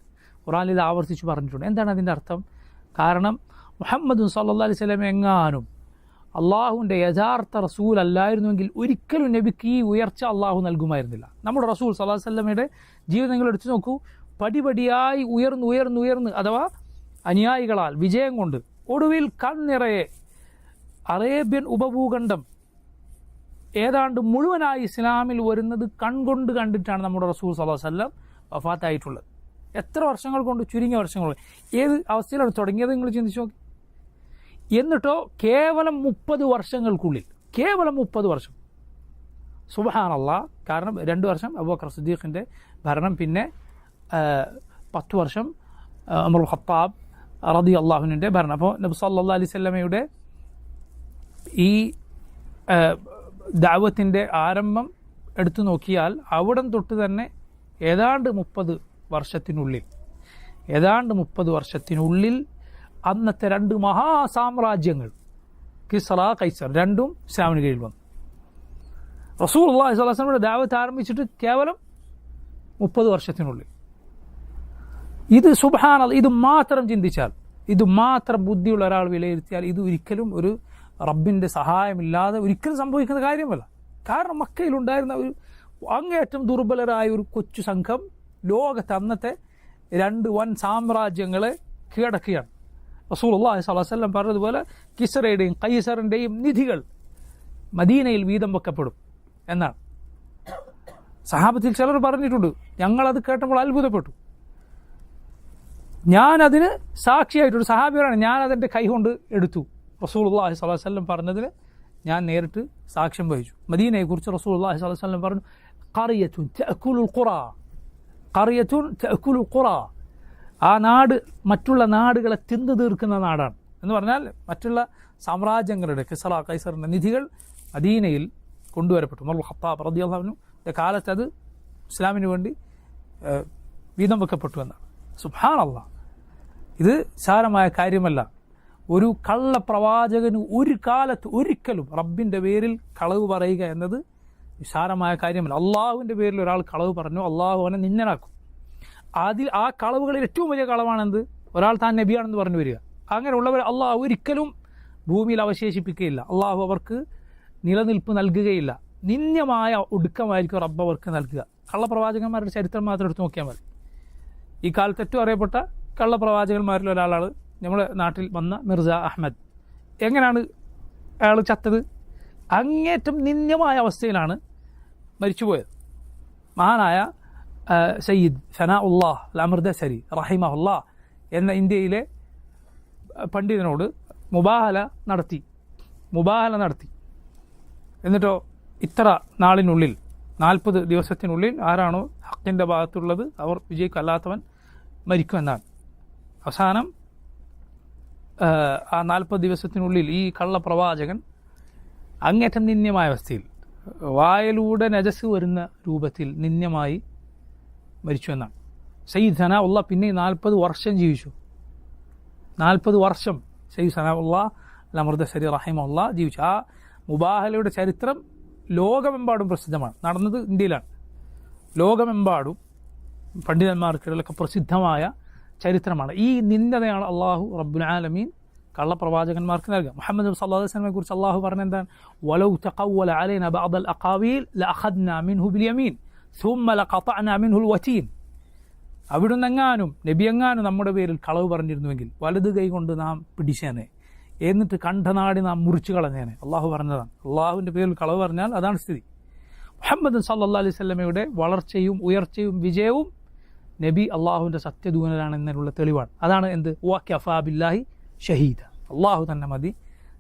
ഖുർആനിൽ ഇത് ആവർത്തിച്ച് പറഞ്ഞിട്ടുണ്ട്. എന്താണ് അതിൻ്റെ അർത്ഥം? കാരണം മുഹമ്മദ് സല്ലല്ലാഹു അലൈഹി വസല്ലം എങ്ങാനും അള്ളാഹുവിൻ്റെ യഥാർത്ഥ റസൂൽ അല്ലായിരുന്നുവെങ്കിൽ ഒരിക്കലും നബിക്ക് ഈ ഉയർച്ച അള്ളാഹു നൽകുമായിരുന്നില്ല. നമ്മുടെ റസൂൽ സല്ലല്ലാഹു അലൈഹി വസല്ലമയുടെ ജീവിതം നിങ്ങൾ എടുത്തു നോക്കൂ. പടിപടിയായി ഉയർന്ന് അഥവാ അനുയായികളാൽ വിജയം കൊണ്ട് ഒടുവിൽ കൺനിറയെ അറേബ്യൻ ഉപഭൂഖണ്ഡം ഏതാണ്ട് മുഴുവനായി ഇസ്ലാമിൽ വരുന്നത് കൺകൊണ്ട് കണ്ടിട്ടാണ് നമ്മുടെ റസൂൽ സല്ലല്ലാഹു അലൈഹി വസല്ലം വഫാത്തായിട്ടുള്ളത്. എത്ര വർഷങ്ങൾ കൊണ്ട്? ചുരുങ്ങിയ വർഷങ്ങൾ കൊണ്ട്. ഏത് അവസ്ഥയിലാണ് തുടങ്ങിയത് നിങ്ങൾ ചിന്തിച്ചു നോക്കി. എന്നിട്ടോ കേവലം 30 വർഷങ്ങൾക്കുള്ളിൽ, കേവലം 30 വർഷം, സുബ്ഹാനല്ലാഹ്. കാരണം 2 വർഷം അബൂബക്കർ സിദ്ദീഖിൻ്റെ ഭരണം, പിന്നെ 10 വർഷം ഉമറുൽ ഖത്താബ് റളിയല്ലാഹു അൻഹുവിൻ്റെ ഭരണം. അപ്പോൾ നബി സല്ലല്ലാഹു അലൈഹി വസല്ലമയുടെ ഈ ദഅവത്തിൻ്റെ ആരംഭം എടുത്തു നോക്കിയാൽ അവിടം തൊട്ട് തന്നെ ഏതാണ്ട് 30 വർഷത്തിനുള്ളിൽ അന്നത്തെ 2 മഹാസാമ്രാജ്യങ്ങൾ കിസ്റ കൈസർ രണ്ടും ഇസ്ലാമിന് കീഴിൽ വന്നു. റസൂലുള്ളാഹി സ്വല്ലല്ലാഹു അലൈഹി വസല്ലമയുടെ ദഅവത്ത് ആരംഭിച്ചിട്ട് കേവലം 30 വർഷത്തിനുള്ളിൽ. ഇത് സുബ്ഹാനല്ലാഹ്, ഇത് മാത്രം ചിന്തിച്ചാൽ, ഇത് മാത്രം ബുദ്ധിയുള്ള ഒരാൾ വിലയിരുത്തിയാൽ ഇത് ഒരിക്കലും ഒരു റബ്ബിൻ്റെ സഹായമില്ലാതെ ഒരിക്കലും സംഭവിക്കുന്ന കാര്യമല്ല. കാരണം മക്കയിലുണ്ടായിരുന്ന ഒരു അങ്ങേയറ്റം ദുർബലരായ ഒരു കൊച്ചു സംഘം ലോകത്ത് അന്നത്തെ 2 വൻ സാമ്രാജ്യങ്ങളെ കീഴടക്കുകയാണ്. റസൂലുള്ളാഹി സ്വല്ലല്ലാഹു അലൈഹി വസല്ലം പറഞ്ഞതുപോലെ കിസ്റയുടെയും കൈസറിൻ്റെയും നിധികൾ മദീനയിൽ വീതം വെക്കപ്പെടും എന്നാണ്. സഹാബത്തിൽ ചിലർ പറഞ്ഞിട്ടുണ്ട്, ഞങ്ങളത് കേട്ടപ്പോൾ അത്ഭുതപ്പെട്ടു. ഞാനതിന് സാക്ഷിയായിട്ടൊരു സഹാബിയാണ്, ഞാനതെൻ്റെ കൈകൊണ്ട് എടുത്തു. റസൂലുള്ളാഹി സ്വല്ലല്ലാഹു അലൈഹി വസല്ലം പറഞ്ഞതിന് ഞാൻ നേരിട്ട് സാക്ഷ്യം വഹിച്ചു. മദീനയെക്കുറിച്ച് റസൂലുള്ളാഹി സ്വല്ലല്ലാഹു അലൈഹി വസല്ലം പറഞ്ഞു, ഖറിയത്തുൻ തഅകുലുൽ ഖുറ. ആ നാട് മറ്റുള്ള നാടുകളെ തിന്നു തീർക്കുന്ന നാടാണ് എന്ന് പറഞ്ഞാൽ മറ്റുള്ള സാമ്രാജ്യങ്ങളുടെ കിസ്റ കൈസറിൻ്റെ നിധികൾ മദീനയിൽ കൊണ്ടുവരപ്പെട്ടു. ഉമറുൽ ഖത്താബ് റളിയല്ലാഹു അൻഹുവിൻ്റെ കാലത്ത് അത് ഇസ്ലാമിന് വേണ്ടി വീതം വെക്കപ്പെട്ടു എന്നാണ്. സുബ്ഹാനല്ലാഹ്, ഇത് സാരമായ കാര്യമല്ല. ഒരു കള്ളപ്രവാചകന് ഒരു കാലത്ത് ഒരിക്കലും റബ്ബിൻ്റെ പേരിൽ കളവ് പറയുക എന്നത് നിസ്സാരമായ കാര്യമല്ല. അള്ളാഹുവിൻ്റെ പേരിൽ ഒരാൾ കളവ് പറഞ്ഞു, അള്ളാഹു അവനെ നിന്ദനാക്കും. ആ കളവുകളിൽ ഏറ്റവും വലിയ കളവാണെന്ത്? ഒരാൾ താൻ നബിയാണെന്ന് പറഞ്ഞു വരിക. അങ്ങനെയുള്ളവർ അള്ളാഹു ഒരിക്കലും ഭൂമിയിൽ അവശേഷിപ്പിക്കുകയില്ല. അള്ളാഹു അവർക്ക് നിലനിൽപ്പ് നൽകുകയില്ല. നിന്ദ്യമായ ഒടുക്കമായിരിക്കും റബ്ബ് അവർക്ക് നൽകുക. കള്ളപ്രവാചകന്മാരുടെ ചരിത്രം മാത്രം എടുത്ത് നോക്കിയാൽ മതി. ഈ കാലത്ത് ഏറ്റവും അറിയപ്പെട്ട കള്ളപ്രവാചകന്മാരിൽ ഒരാളാണ് നമ്മുടെ നാട്ടിൽ വന്ന മിർസ അഹമ്മദ്. എങ്ങനെയാണ് അയാൾ ചത്തത്? അങ്ങേറ്റം നിന്ദ്യമായ അവസ്ഥയിലാണ് മരിച്ചുപോയത്. മഹാനായ സയ്യിദ് സനാഉല്ലാഹ് അൽ അമൃതസരി റഹിമഹുല്ലാ എന്ന ഇന്ത്യയിലെ പണ്ഡിതനോട് മുബാഹല നടത്തി. എന്നിട്ടോ ഇത്ര നാളിനുള്ളിൽ 40 ദിവസത്തിനുള്ളിൽ ആരാണോ ഹക്കിൻ്റെ ഭാഗത്തുള്ളത് അവർ വിജയിക്കും, അല്ലാത്തവൻ മരിക്കുമെന്നാണ്. അവസാനം ആ 40 ദിവസത്തിനുള്ളിൽ ഈ കള്ളപ്രവാചകൻ അങ്ങേറ്റം നിന്ദ്യമായ അവസ്ഥയിൽ വായിലൂടെ നജസ് വരുന്ന രൂപത്തിൽ നിന്ദ്യമായി മരിച്ചു എന്നാണ്. സയ്യിദ് സനാഉല്ലാ പിന്നെ 40 വർഷം ജീവിച്ചു. 40 വർഷം സയ്യിദ് സനാഉല്ലാ അൽ അമൃതസരി റഹിമഹുല്ലാ ജീവിച്ചു. ആ മുബാഹലയുടെ ചരിത്രം ലോകമെമ്പാടും പ്രസിദ്ധമാണ്. നടന്നത് ഇന്ത്യയിലാണ്. ലോകമെമ്പാടും പണ്ഡിതന്മാർക്കിടയിലൊക്കെ പ്രസിദ്ധമായ ചരിത്രമാണ്. ഈ നിന്ദതയാണ് അള്ളാഹു റബ്ബുൽ ആലമീൻ കള്ളപ്രവാചകന്മാർക്ക് നൽകുക. മുഹമ്മദ് സല്ലല്ലാഹു അലൈഹി വസല്ലമയെ കുറിച്ച് അള്ളാഹു പറഞ്ഞ എന്താണ്? വലൗ തഖവ്വല അലൈനാ ബഅദൽ അഖാവീൽ ലഅഖദ്നാ മിൻഹു ബിൽ യമീൻ സുമ്മ ലഖതഅനാ മിൻഹുൽ വതീൻ. അവിടുന്ന് എങ്ങാനും നബിയെങ്ങാനും നമ്മുടെ പേരിൽ കളവ് പറഞ്ഞിരുന്നുവെങ്കിൽ വലത് കൈ കൊണ്ട് നാം പിടിച്ചേനെ, എന്നിട്ട് കണ്ഠനാടി നാം മുറിച്ചു കളഞ്ഞേനെ. അള്ളാഹു പറഞ്ഞതാണ്. അള്ളാഹുവിൻ്റെ പേരിൽ കളവ് പറഞ്ഞാൽ അതാണ് സ്ഥിതി. മുഹമ്മദ് സല്ലല്ലാഹു അലൈഹി വസല്ലമയുടെ വളർച്ചയും ഉയർച്ചയും വിജയവും നബി അള്ളാഹുവിൻ്റെ സത്യദൂതനാണ് എന്നതിനുള്ള തെളിവാണ്. അതാണ് എന്ത്? വകഫാ ബില്ലാഹി ഷഹീദ, അള്ളാഹു തന്നെ മതി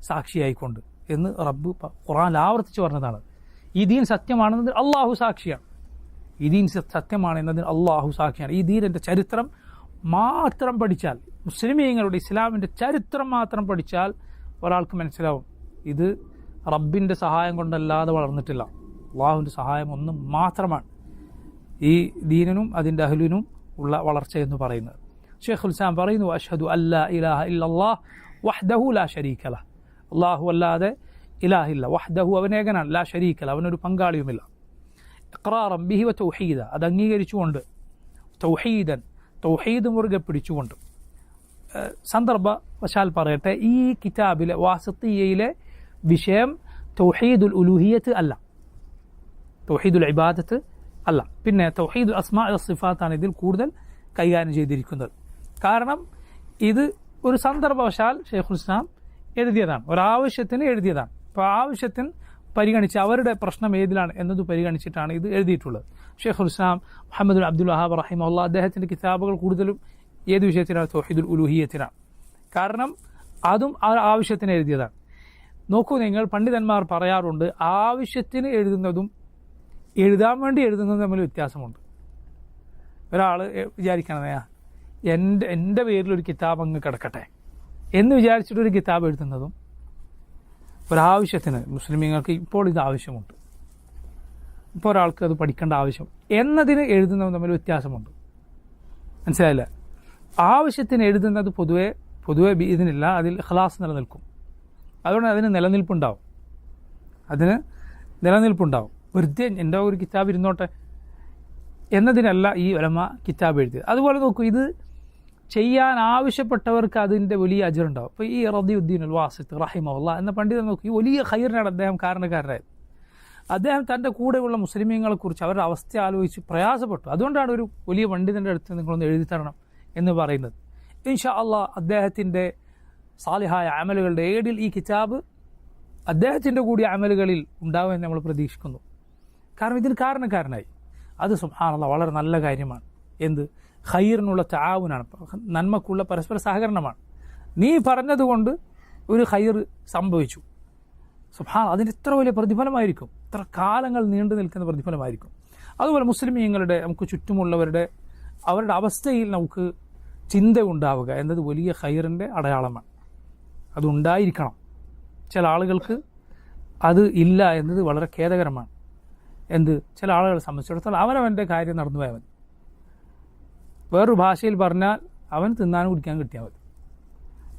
സാക്ഷിയായിക്കൊണ്ട് എന്ന് റബ്ബ് ഖുർആനിൽ ആവർത്തിച്ച് പറഞ്ഞതാണ്. ഈ ദീൻ സത്യമാണെന്നതിൽ അള്ളാഹു സാക്ഷിയാണ്. ഈ ദീൻ സത്യമാണ് എന്നതിന് അള്ളാഹു സാക്ഷിയാണ്. ഈ ദീനിൻ്റെ ചരിത്രം മാത്രം പഠിച്ചാൽ, മുസ്ലിമീങ്ങളുടെ ഇസ്ലാമിൻ്റെ ചരിത്രം മാത്രം പഠിച്ചാൽ ഒരാൾക്ക് മനസ്സിലാവും ഇത് റബ്ബിൻ്റെ സഹായം കൊണ്ടല്ലാതെ വളർന്നിട്ടില്ല. അള്ളാഹുവിൻ്റെ സഹായം ഒന്ന് മാത്രമാണ് ഈ ദീനിനും അതിൻ്റെ അഹ്ലിനും ഉള്ള വളർച്ച എന്ന് പറയുന്നത്. ഷെയ്ഖുൽ ഇസ്ലാം പറയുന്നു, അഷ്ഹദു അല്ലാ ഇലാഹ ഇല്ലല്ലാഹ് വഹ്ദഹു ലാ ശരീക ലഹ്. അള്ളാഹു അല്ലാതെ ഇലാഹില്ല. വഹ്ദഹു അവനേകനാണ്, ലാ ശരീക ലഹ് അവനൊരു പങ്കാളിയുമില്ല. ഇഖ്റാറൻ ബിഹി വ തൗഹീദ അത് അംഗീകരിച്ചുകൊണ്ട്, തൗഹീദൻ തൗഹീദ് മുറുകെ പിടിച്ചുകൊണ്ട്. സന്ദർഭവശാൽ പറയട്ടെ, ഈ കിതാബിലെ വാസിത്തിയയിലെ വിഷയം തൗഹീദുൽ ഉലൂഹിയത്ത് അല്ല, തൗഹീദുൽ ഇബാദത്ത് അല്ല. പിന്നെ തൗഹീദുൽ അസ്മാ വ സിഫാത്താണ് ഇതിൽ കൂടുതൽ കൈകാര്യം ചെയ്തിരിക്കുന്നത്. കാരണം ഇത് ഒരു സന്ദർഭവശാൽ ഷെയ്ഖുൽ ഇസ്ലാം എഴുതിയതാണ്, ഒരാവശ്യത്തിന് എഴുതിയതാണ്. അപ്പോൾ ആവശ്യത്തിന് പരിഗണിച്ച് അവരുടെ പ്രശ്നം ഏതിലാണ് എന്നത് പരിഗണിച്ചിട്ടാണ് ഇത് എഴുതിയിട്ടുള്ളത്. ഷെയ്ഖുൽ ഇസ്ലാം മുഹമ്മദ് അബ്ദുൽ വഹാബ് റഹിമഹുല്ലാ അദ്ദേഹത്തിൻ്റെ കിതാബുകൾ കൂടുതലും ഏത് വിഷയത്തിനാണ്? തൗഹീദുൽ ഉലൂഹിയത്തിനാണ്. കാരണം അതും ആ ആവശ്യത്തിന് എഴുതിയതാണ്. നോക്കൂ നിങ്ങൾ, പണ്ഡിതന്മാർ പറയാറുണ്ട് ആവശ്യത്തിന് എഴുതുന്നതും എഴുതാൻ വേണ്ടി എഴുതുന്നതും തമ്മിൽ വ്യത്യാസമുണ്ട്. ഒരാൾ വിചാരിക്കണേ എൻ്റെ പേരിലൊരു കിതാബ് അങ്ങ് കിടക്കട്ടെ എന്ന് വിചാരിച്ചിട്ടൊരു കിതാബ് എഴുതുന്നതും ഒരാവശ്യത്തിന് മുസ്ലിമീങ്ങൾക്ക് ഇപ്പോൾ ഇത് ആവശ്യമുണ്ട്, ഇപ്പോൾ ഒരാൾക്ക് അത് പഠിക്കേണ്ട ആവശ്യം എന്നതിന് എഴുതുന്നതും തമ്മിൽ വ്യത്യാസമുണ്ട്. മനസ്സിലായില്ല? ആവശ്യത്തിന് എഴുതുന്നത് പൊതുവെ ഇതിനില്ല, അതിൽ ഇഖ്ലാസ് നിലനിൽക്കും. അതുകൊണ്ട് അതിന് നിലനിൽപ്പുണ്ടാവും. വെറുതെ എൻ്റെ ഒരു കിതാബ് ഇരുന്നോട്ടെ എന്നതിനല്ല ഈ ഉലമ കിതാബ് എഴുതിയത്. അതുപോലെ നോക്കൂ, ഇത് ചെയ്യാൻ ആവശ്യപ്പെട്ടവർക്ക് അതിൻ്റെ വലിയ അജ്റുണ്ടാവും. ഇപ്പോൾ ഈ റദിയുദ്ദീൻ അൽ വാസിത്ത് റഹിമഹുല്ലാ എന്ന പണ്ഡിതൻ നോക്കി, വലിയ ഖൈറിനാണ് അദ്ദേഹം കാരണക്കാരനായത്. അദ്ദേഹം തൻ്റെ കൂടെയുള്ള മുസ്ലിമീങ്ങളെക്കുറിച്ച് അവരുടെ അവസ്ഥ ആലോചിച്ച് പ്രയാസപ്പെട്ടു. അതുകൊണ്ടാണ് ഒരു വലിയ പണ്ഡിതൻ്റെ അടുത്ത് നിങ്ങളൊന്ന് എഴുതി തരണം എന്ന് പറയുന്നത്. ഇൻഷാ അള്ളാഹ് അദ്ദേഹത്തിൻ്റെ സാലിഹായ അമലുകളുടെ ഏടിൽ ഈ കിതാബ് അദ്ദേഹത്തിൻ്റെ കൂടി അമലുകളിൽ ഉണ്ടാവുമെന്ന് നമ്മൾ പ്രതീക്ഷിക്കുന്നു. കാരണം ഇതിന് കാരണക്കാരനായി. അത് സുബ്ഹാനല്ലാഹ് വളരെ നല്ല കാര്യമാണ്. എന്ത്? ഖൈറിനുള്ള തആവുനാണ്, നന്മക്കുള്ള പരസ്പര സഹകരണമാണ്. നീ പറഞ്ഞതുകൊണ്ട് ഒരു ഖൈർ സംഭവിച്ചു, സുബ്ഹാൻ, അതിന് എത്ര വലിയ പ്രതിഫലമായിരിക്കും, എത്ര കാലങ്ങൾ നീണ്ടു നിൽക്കുന്ന പ്രതിഫലമായിരിക്കും. അതുപോലെ മുസ്ലിമീങ്ങളുടെ നമുക്ക് ചുറ്റുമുള്ളവരുടെ അവരുടെ അവസ്ഥയിൽ നമുക്ക് ചിന്ത ഉണ്ടാവുക എന്നത് വലിയ ഖൈറിൻ്റെ അടയാളമാണ്. അതുണ്ടായിരിക്കണം. ചില ആളുകൾക്ക് അത് ഇല്ല എന്നത് വളരെ ഖേദകരമാണ്. ചില ആളുകളെ സംബന്ധിച്ചിടത്തോളം അവനവൻ്റെ കാര്യം നടന്നു പോയാൽ മതി. വേറൊരു ഭാഷയിൽ പറഞ്ഞാൽ അവൻ തിന്നാനും കുടിക്കാൻ കിട്ടിയാൽ മതി.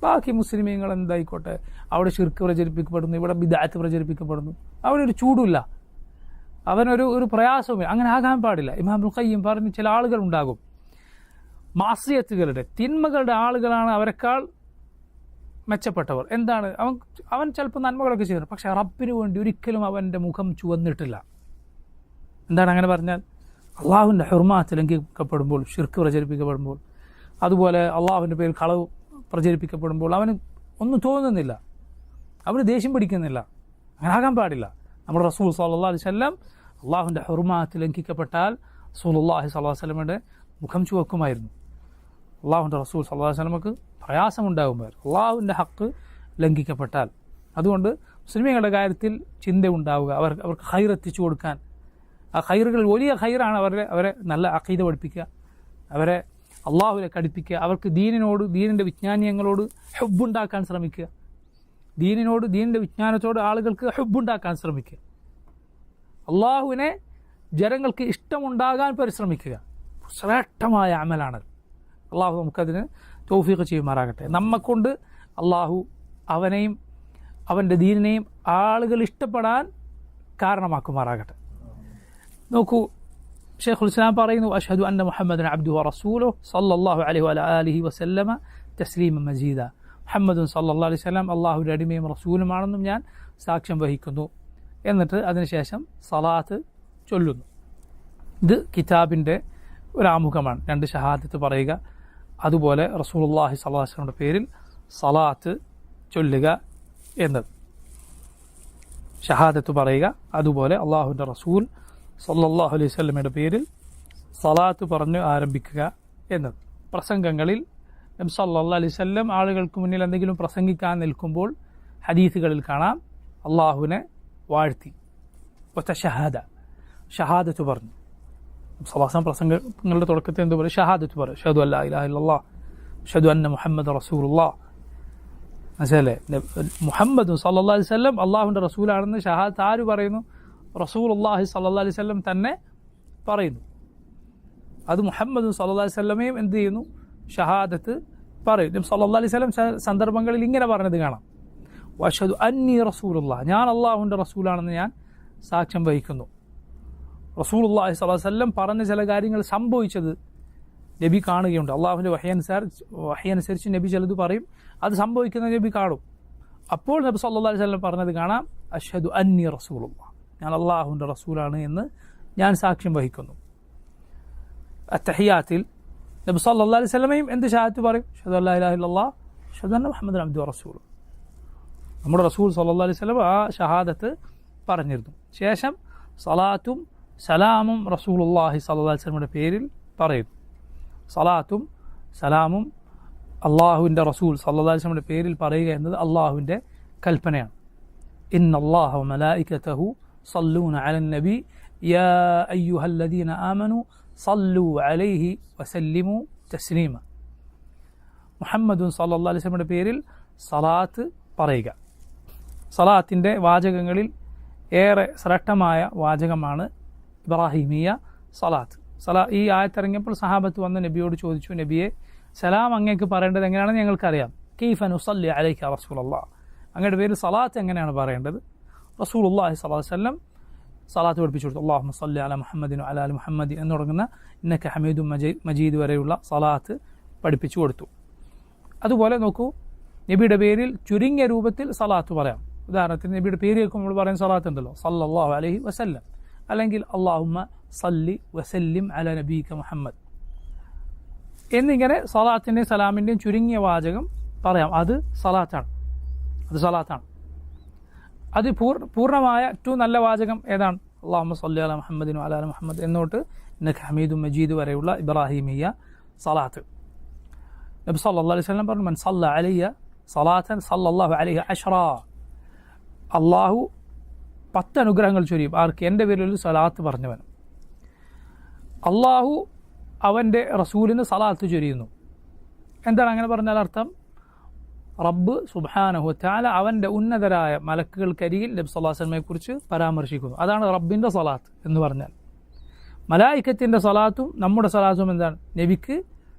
ബാക്കി മുസ്ലിമീങ്ങൾ എന്തായിക്കോട്ടെ, അവിടെ ശിർക്ക് പ്രചരിപ്പിക്കപ്പെടുന്നു, ഇവിടെ ബിദ്അത്ത് പ്രചരിപ്പിക്കപ്പെടുന്നു, അവനൊരു ചൂടുമില്ല, അവനൊരു പ്രയാസവുമില്ല. അങ്ങനെ ആകാൻ പാടില്ല. ഇമാം ഇബ്നുൽ ഖയ്യിം പറഞ്ഞു, ചില ആളുകൾ ഉണ്ടാകും മാസിയത്തുകളുടെ തിന്മകളുടെ ആളുകളാണ് അവരെക്കാൾ മെച്ചപ്പെട്ടവർ. എന്താണ്? അവൻ ചിലപ്പോൾ നന്മകളൊക്കെ ചെയ്യുന്നു, പക്ഷെ റബ്ബിന് വേണ്ടി ഒരിക്കലും അവൻ്റെ മുഖം ചുവന്നിട്ടില്ല. എന്താണ് അങ്ങനെ പറഞ്ഞാൽ? അള്ളാഹുവിൻ്റെ ഹുർമാത്ത് ലംഘിക്കപ്പെടുമ്പോൾ, ശിർക്ക് പ്രചരിപ്പിക്കപ്പെടുമ്പോൾ, അതുപോലെ അള്ളാഹുവിൻ്റെ പേരിൽ കളവ് പ്രചരിപ്പിക്കപ്പെടുമ്പോൾ അവന് ഒന്നും തോന്നുന്നില്ല, അവന് ദേഷ്യം പിടിക്കുന്നില്ല. അങ്ങനെ ആകാൻ പാടില്ല. നമ്മുടെ റസൂൽ സല്ലല്ലാഹു അലൈഹി വസല്ലം അള്ളാഹുവിൻ്റെ ഹുർമാത്ത് ലംഘിക്കപ്പെട്ടാൽ റസൂലുള്ളാഹി സ്വല്ലല്ലാഹു അലൈഹി വസല്ലമയുടെ മുഖം ചുവക്കുമായിരുന്നു. അള്ളാഹുവിൻ്റെ റസൂൽ സ്വല്ലല്ലാഹു അലൈഹി വസല്ലമക്ക് പ്രയാസമുണ്ടാകുമായിരുന്നു അള്ളാഹുവിൻ്റെ ഹക്ക് ലംഘിക്കപ്പെട്ടാൽ. അതുകൊണ്ട് മുസ്ലിമീങ്ങളുടെ കാര്യത്തിൽ ചിന്ത ഉണ്ടാവുക, അവർക്ക് ഖൈർ എത്തിച്ചു കൊടുക്കാൻ. ആ ഖൈറുകളിൽ വലിയ ഖൈറാണ് അവരെ നല്ല അഖീദ പഠിപ്പിക്കുക, അവരെ അള്ളാഹുവിലേക്ക് അടുപ്പിക്കുക, അവർക്ക് ദീനിൻ്റെ വിജ്ഞാനീയങ്ങളോട് ഹുബ്ബുണ്ടാക്കാൻ ശ്രമിക്കുക, ദീനിൻ്റെ വിജ്ഞാനത്തോട് ആളുകൾക്ക് ഹുബ്ബുണ്ടാക്കാൻ ശ്രമിക്കുക, അള്ളാഹുവിനെ ജനങ്ങൾക്ക് ഇഷ്ടമുണ്ടാകാൻ പരിശ്രമിക്കുക. ശ്രേഷ്ഠമായ അമലാണത്. അള്ളാഹു നമുക്കതിന് തൗഫീഖ് ചെയ്യുമാറാകട്ടെ. നമ്മെക്കൊണ്ട് അള്ളാഹു അവനെയും അവൻ്റെ ദീനിനെയും ആളുകൾ ഇഷ്ടപ്പെടാൻ കാരണമാക്കുമാറാകട്ടെ. നോക്കൂ, ഷെയ്ഖുൽ ഇസ്ലാം പറയുന്നു, അഷ്ഹദു അന്ന മുഹമ്മദൻ അബ്ദുഹു വറസൂലുഹു സല്ലല്ലാഹു അലൈഹി വഅലിഹി വസല്ലമ തസ്ലീമൻ മജീദ. മുഹമ്മദുൻ സല്ലല്ലാഹു അലൈഹി വസല്ലം അള്ളാഹുവിൻ്റെ അടിമയും റസൂലുമാണെന്നും ഞാൻ സാക്ഷ്യം വഹിക്കുന്നു. എന്നിട്ട് അതിനുശേഷം സലാത്ത് ചൊല്ലുന്നു. ഇത് കിതാബിൻ്റെ ഒരു ആമുഖമാണ്. 2 ഷഹാദത്ത് പറയുക, അതുപോലെ റസൂലുള്ളാഹി സ്വല്ലല്ലാഹു അലൈഹി വസല്ലമയുടെ പേരിൽ സലാത്ത് ചൊല്ലുക എന്നത്. ഷഹാദത്ത് പറയുക, അതുപോലെ അള്ളാഹുവിൻ്റെ റസൂൽ സല്ലല്ലാഹു അലൈഹി വസല്ലമയുടെ പേരിൽ സലാത്ത് പറഞ്ഞു ആരംഭിക്കുക എന്നത്. പ്രസംഗങ്ങളിൽ നബി സല്ലല്ലാഹു അലൈഹി വസല്ലം ആളുകൾക്ക് മുന്നിൽ എന്തെങ്കിലും പ്രസംഗിക്കാൻ നിൽക്കുമ്പോൾ ഹദീസുകളിൽ കാണാം അള്ളാഹുവിനെ വാഴ്ത്തി ഷഹാദത്ത് പറഞ്ഞു. സലാസം പ്രസംഗങ്ങളുടെ തുടക്കത്തിൽ എന്ത് പറയും? ഷഹാദത്ത് പറയും. അഷ്ഹദു അല്ലാ ഇലാഹ ഇല്ലല്ലാഹ് അഷ്ഹദു അന്ന മുഹമ്മദ് റസൂലുള്ളാഹ്. മനസ്സിലല്ലേ? മുഹമ്മദ് സല്ലല്ലാഹു അലൈഹി വസല്ലം അള്ളാഹുവിൻ്റെ റസൂലാണെന്ന് ഷഹാദത്ത് ആര് പറയുന്നു? റസൂലുള്ളാഹി സല്ലല്ലാഹു അലൈഹി വസല്ലം തന്നെ പറയുന്നു. അത് മുഹമ്മദ് സല്ലല്ലാഹു അലൈഹി വസല്ലമയും എന്ത് ചെയ്യുന്നു? ഷഹാദത്ത് പറയും. നബി സല്ലല്ലാഹു അലൈഹി വസല്ലം സന്ദർഭങ്ങളിൽ ഇങ്ങനെ പറഞ്ഞത് കാണാം, വഅഷ്ഹദു അന്നി റസൂലുള്ളാഹ്, ഞാൻ അള്ളാഹുവിൻ്റെ റസൂലാണെന്ന് ഞാൻ സാക്ഷ്യം വഹിക്കുന്നു. റസൂലുള്ളാഹി സ്വല്ലല്ലാഹു അലൈഹി വസല്ലം പറഞ്ഞ ചില കാര്യങ്ങൾ സംഭവിച്ചത് നബി കാണുകയുണ്ട്. അള്ളാഹുവിൻ്റെ വഹി അനുസരിച്ച് നബി ചിലത് പറയും, അത് സംഭവിക്കുന്ന നബി കാണും. അപ്പോൾ നബി സല്ലല്ലാഹു അലൈഹി വസല്ലം പറഞ്ഞത് കാണാം, അഷ്ഹദു അന്നി റസൂലുള്ളാഹ്, ഞാൻ അള്ളാഹുവിൻ്റെ റസൂലാണ് എന്ന് ഞാൻ സാക്ഷ്യം വഹിക്കുന്നു. അത്തഹിയാത്തിൽ നബി സല്ലല്ലാഹു അലൈഹി വസല്ലമയും എന്ത് ഷഹാദത്ത് പറയും? അഷ്ഹദു അല്ലാ ഇലാഹ ഇല്ലല്ലാഹ് അഷ്ഹദു അന്ന മുഹമ്മദൻ അബ്ദുഹു വറസൂലുഹു. നമ്മുടെ റസൂൽ സല്ലല്ലാഹു അലൈഹി വസല്ലം ആ ഷഹാദത്ത് പറഞ്ഞിരുന്നു. ശേഷം സലാത്തും സലാമും റസൂലുള്ളാഹി സല്ലല്ലാഹു അലൈഹി വസല്ലമയുടെ പേരിൽ പറയുന്നു. സലാത്തും സലാമും അള്ളാഹുവിൻ്റെ റസൂൽ സല്ലല്ലാഹു അലൈഹി വസല്ലമയുടെ പേരിൽ പറയുക എന്നത് അള്ളാഹുവിൻ്റെ കൽപ്പനയാണ്. ഇന്നല്ലാഹ വമലായികതഹു സല്ലൂന അലൻ നബി യാ അയ്യുഹല്ലദീന ആമനു സല്ലു അലൈഹി വസല്ലിമു തസ്ലീമ. മുഹമ്മദുൻ സല്ലല്ലാഹു അലൈഹി വസല്ലമയുടെ പേരിൽ സലാത്ത് പറയുക. സലാത്തിൻ്റെ വാചകങ്ങളിൽ ഏറെ ശ്രേഷ്ഠമായ വാചകമാണ് ഇബ്രാഹിമിയ സലാത്ത്. ഈ ആയത്തിറങ്ങിയപ്പോൾ സഹാബത്ത് വന്ന് നബിയോട് ചോദിച്ചു, നബിയെ, സലാം അങ്ങേക്ക് പറയേണ്ടത് എങ്ങനെയാണെന്ന് ഞങ്ങൾക്കറിയാം. കൈഫ നുസല്ലി അലൈക റസൂലല്ലാഹ്, അങ്ങയുടെ പേരിൽ സലാത്ത് എങ്ങനെയാണ് പറയേണ്ടത്? റസൂലുള്ളാഹി സ്വല്ലല്ലാഹു അലൈഹി വസല്ലം സലാത്ത് പഠിപ്പിച്ചു കൊടുത്തു. അല്ലാഹുമ്മ സല്ലി അലാ മുഹമ്മദിൻ വഅലാ ആലി മുഹമ്മദിൻ എന്ന് തുടങ്ങുന്ന ഇന്നക ഹമീദും മജീദ് വരെയുള്ള സലാത്ത് പഠിപ്പിച്ചു കൊടുത്തു. അതുപോലെ നോക്കൂ, നബിയുടെ പേരിൽ ചുരുങ്ങിയ രൂപത്തിൽ സലാത്ത് പറയാം. ഉദാഹരണത്തിന് നബിയുടെ പേര് കേൾക്കുമ്പോൾ നമ്മൾ പറയുന്ന സലാത്ത് ഉണ്ടല്ലോ, സല്ലല്ലാഹു അലൈഹി വസല്ലം, അല്ലെങ്കിൽ അല്ലാഹുമ്മ സല്ലി വസല്ലിം അലാ നബീക മുഹമ്മദ് എന്നിങ്ങനെ സലാത്തിൻ്റെയും സലാമിൻ്റെയും ചുരുങ്ങിയ വാചകം പറയാം. അത് സലാത്താണ്. അത് പൂർണ്ണമായ ഏറ്റവും നല്ല വാചകം ഏതാണ്? അല്ലാഹുമ്മ സല്ലി അലാ മുഹമ്മദിൻ വഅലാ ആലി മുഹമ്മദ് എന്നോട്ട് ഇന്നക ഹമീദും മജീദ് വരെയുള്ള ഇബ്രാഹിമിയ സലാത്ത്. നബി സല്ലല്ലാഹു അലൈഹി വസല്ലം പറഞ്ഞു, മൻ സല്ല അലയ്യ സലാത്തൻ സല്ലല്ലാഹു അലൈഹി അശ്റ, അള്ളാഹു 10 അനുഗ്രഹങ്ങൾ ചൊരിയും ആർക്ക്? എൻ്റെ പേരിലൊരു സലാത്ത് പറഞ്ഞവൻ. അള്ളാഹു അവൻ്റെ റസൂലിന് സലാത്ത് ചൊരിയുന്നു. എന്താണ് അങ്ങനെ പറഞ്ഞാൽ അർത്ഥം? റബ്ബ് സുബ്ഹാനഹു വതആല അവൻ്റെ ഉന്നതരായ മലക്കുകൾക്കരികിൽ നബി സല്ലല്ലാഹു അലൈഹി വസല്ലമയെക്കുറിച്ച് പരാമർശിക്കുന്നു. അതാണ് റബ്ബിൻ്റെ സലാത്ത് എന്ന് പറഞ്ഞാൽ. മലായിക്കത്തിൻ്റെ സലാത്തും നമ്മുടെ സലാത്തും എന്താണ്? നബിക്ക്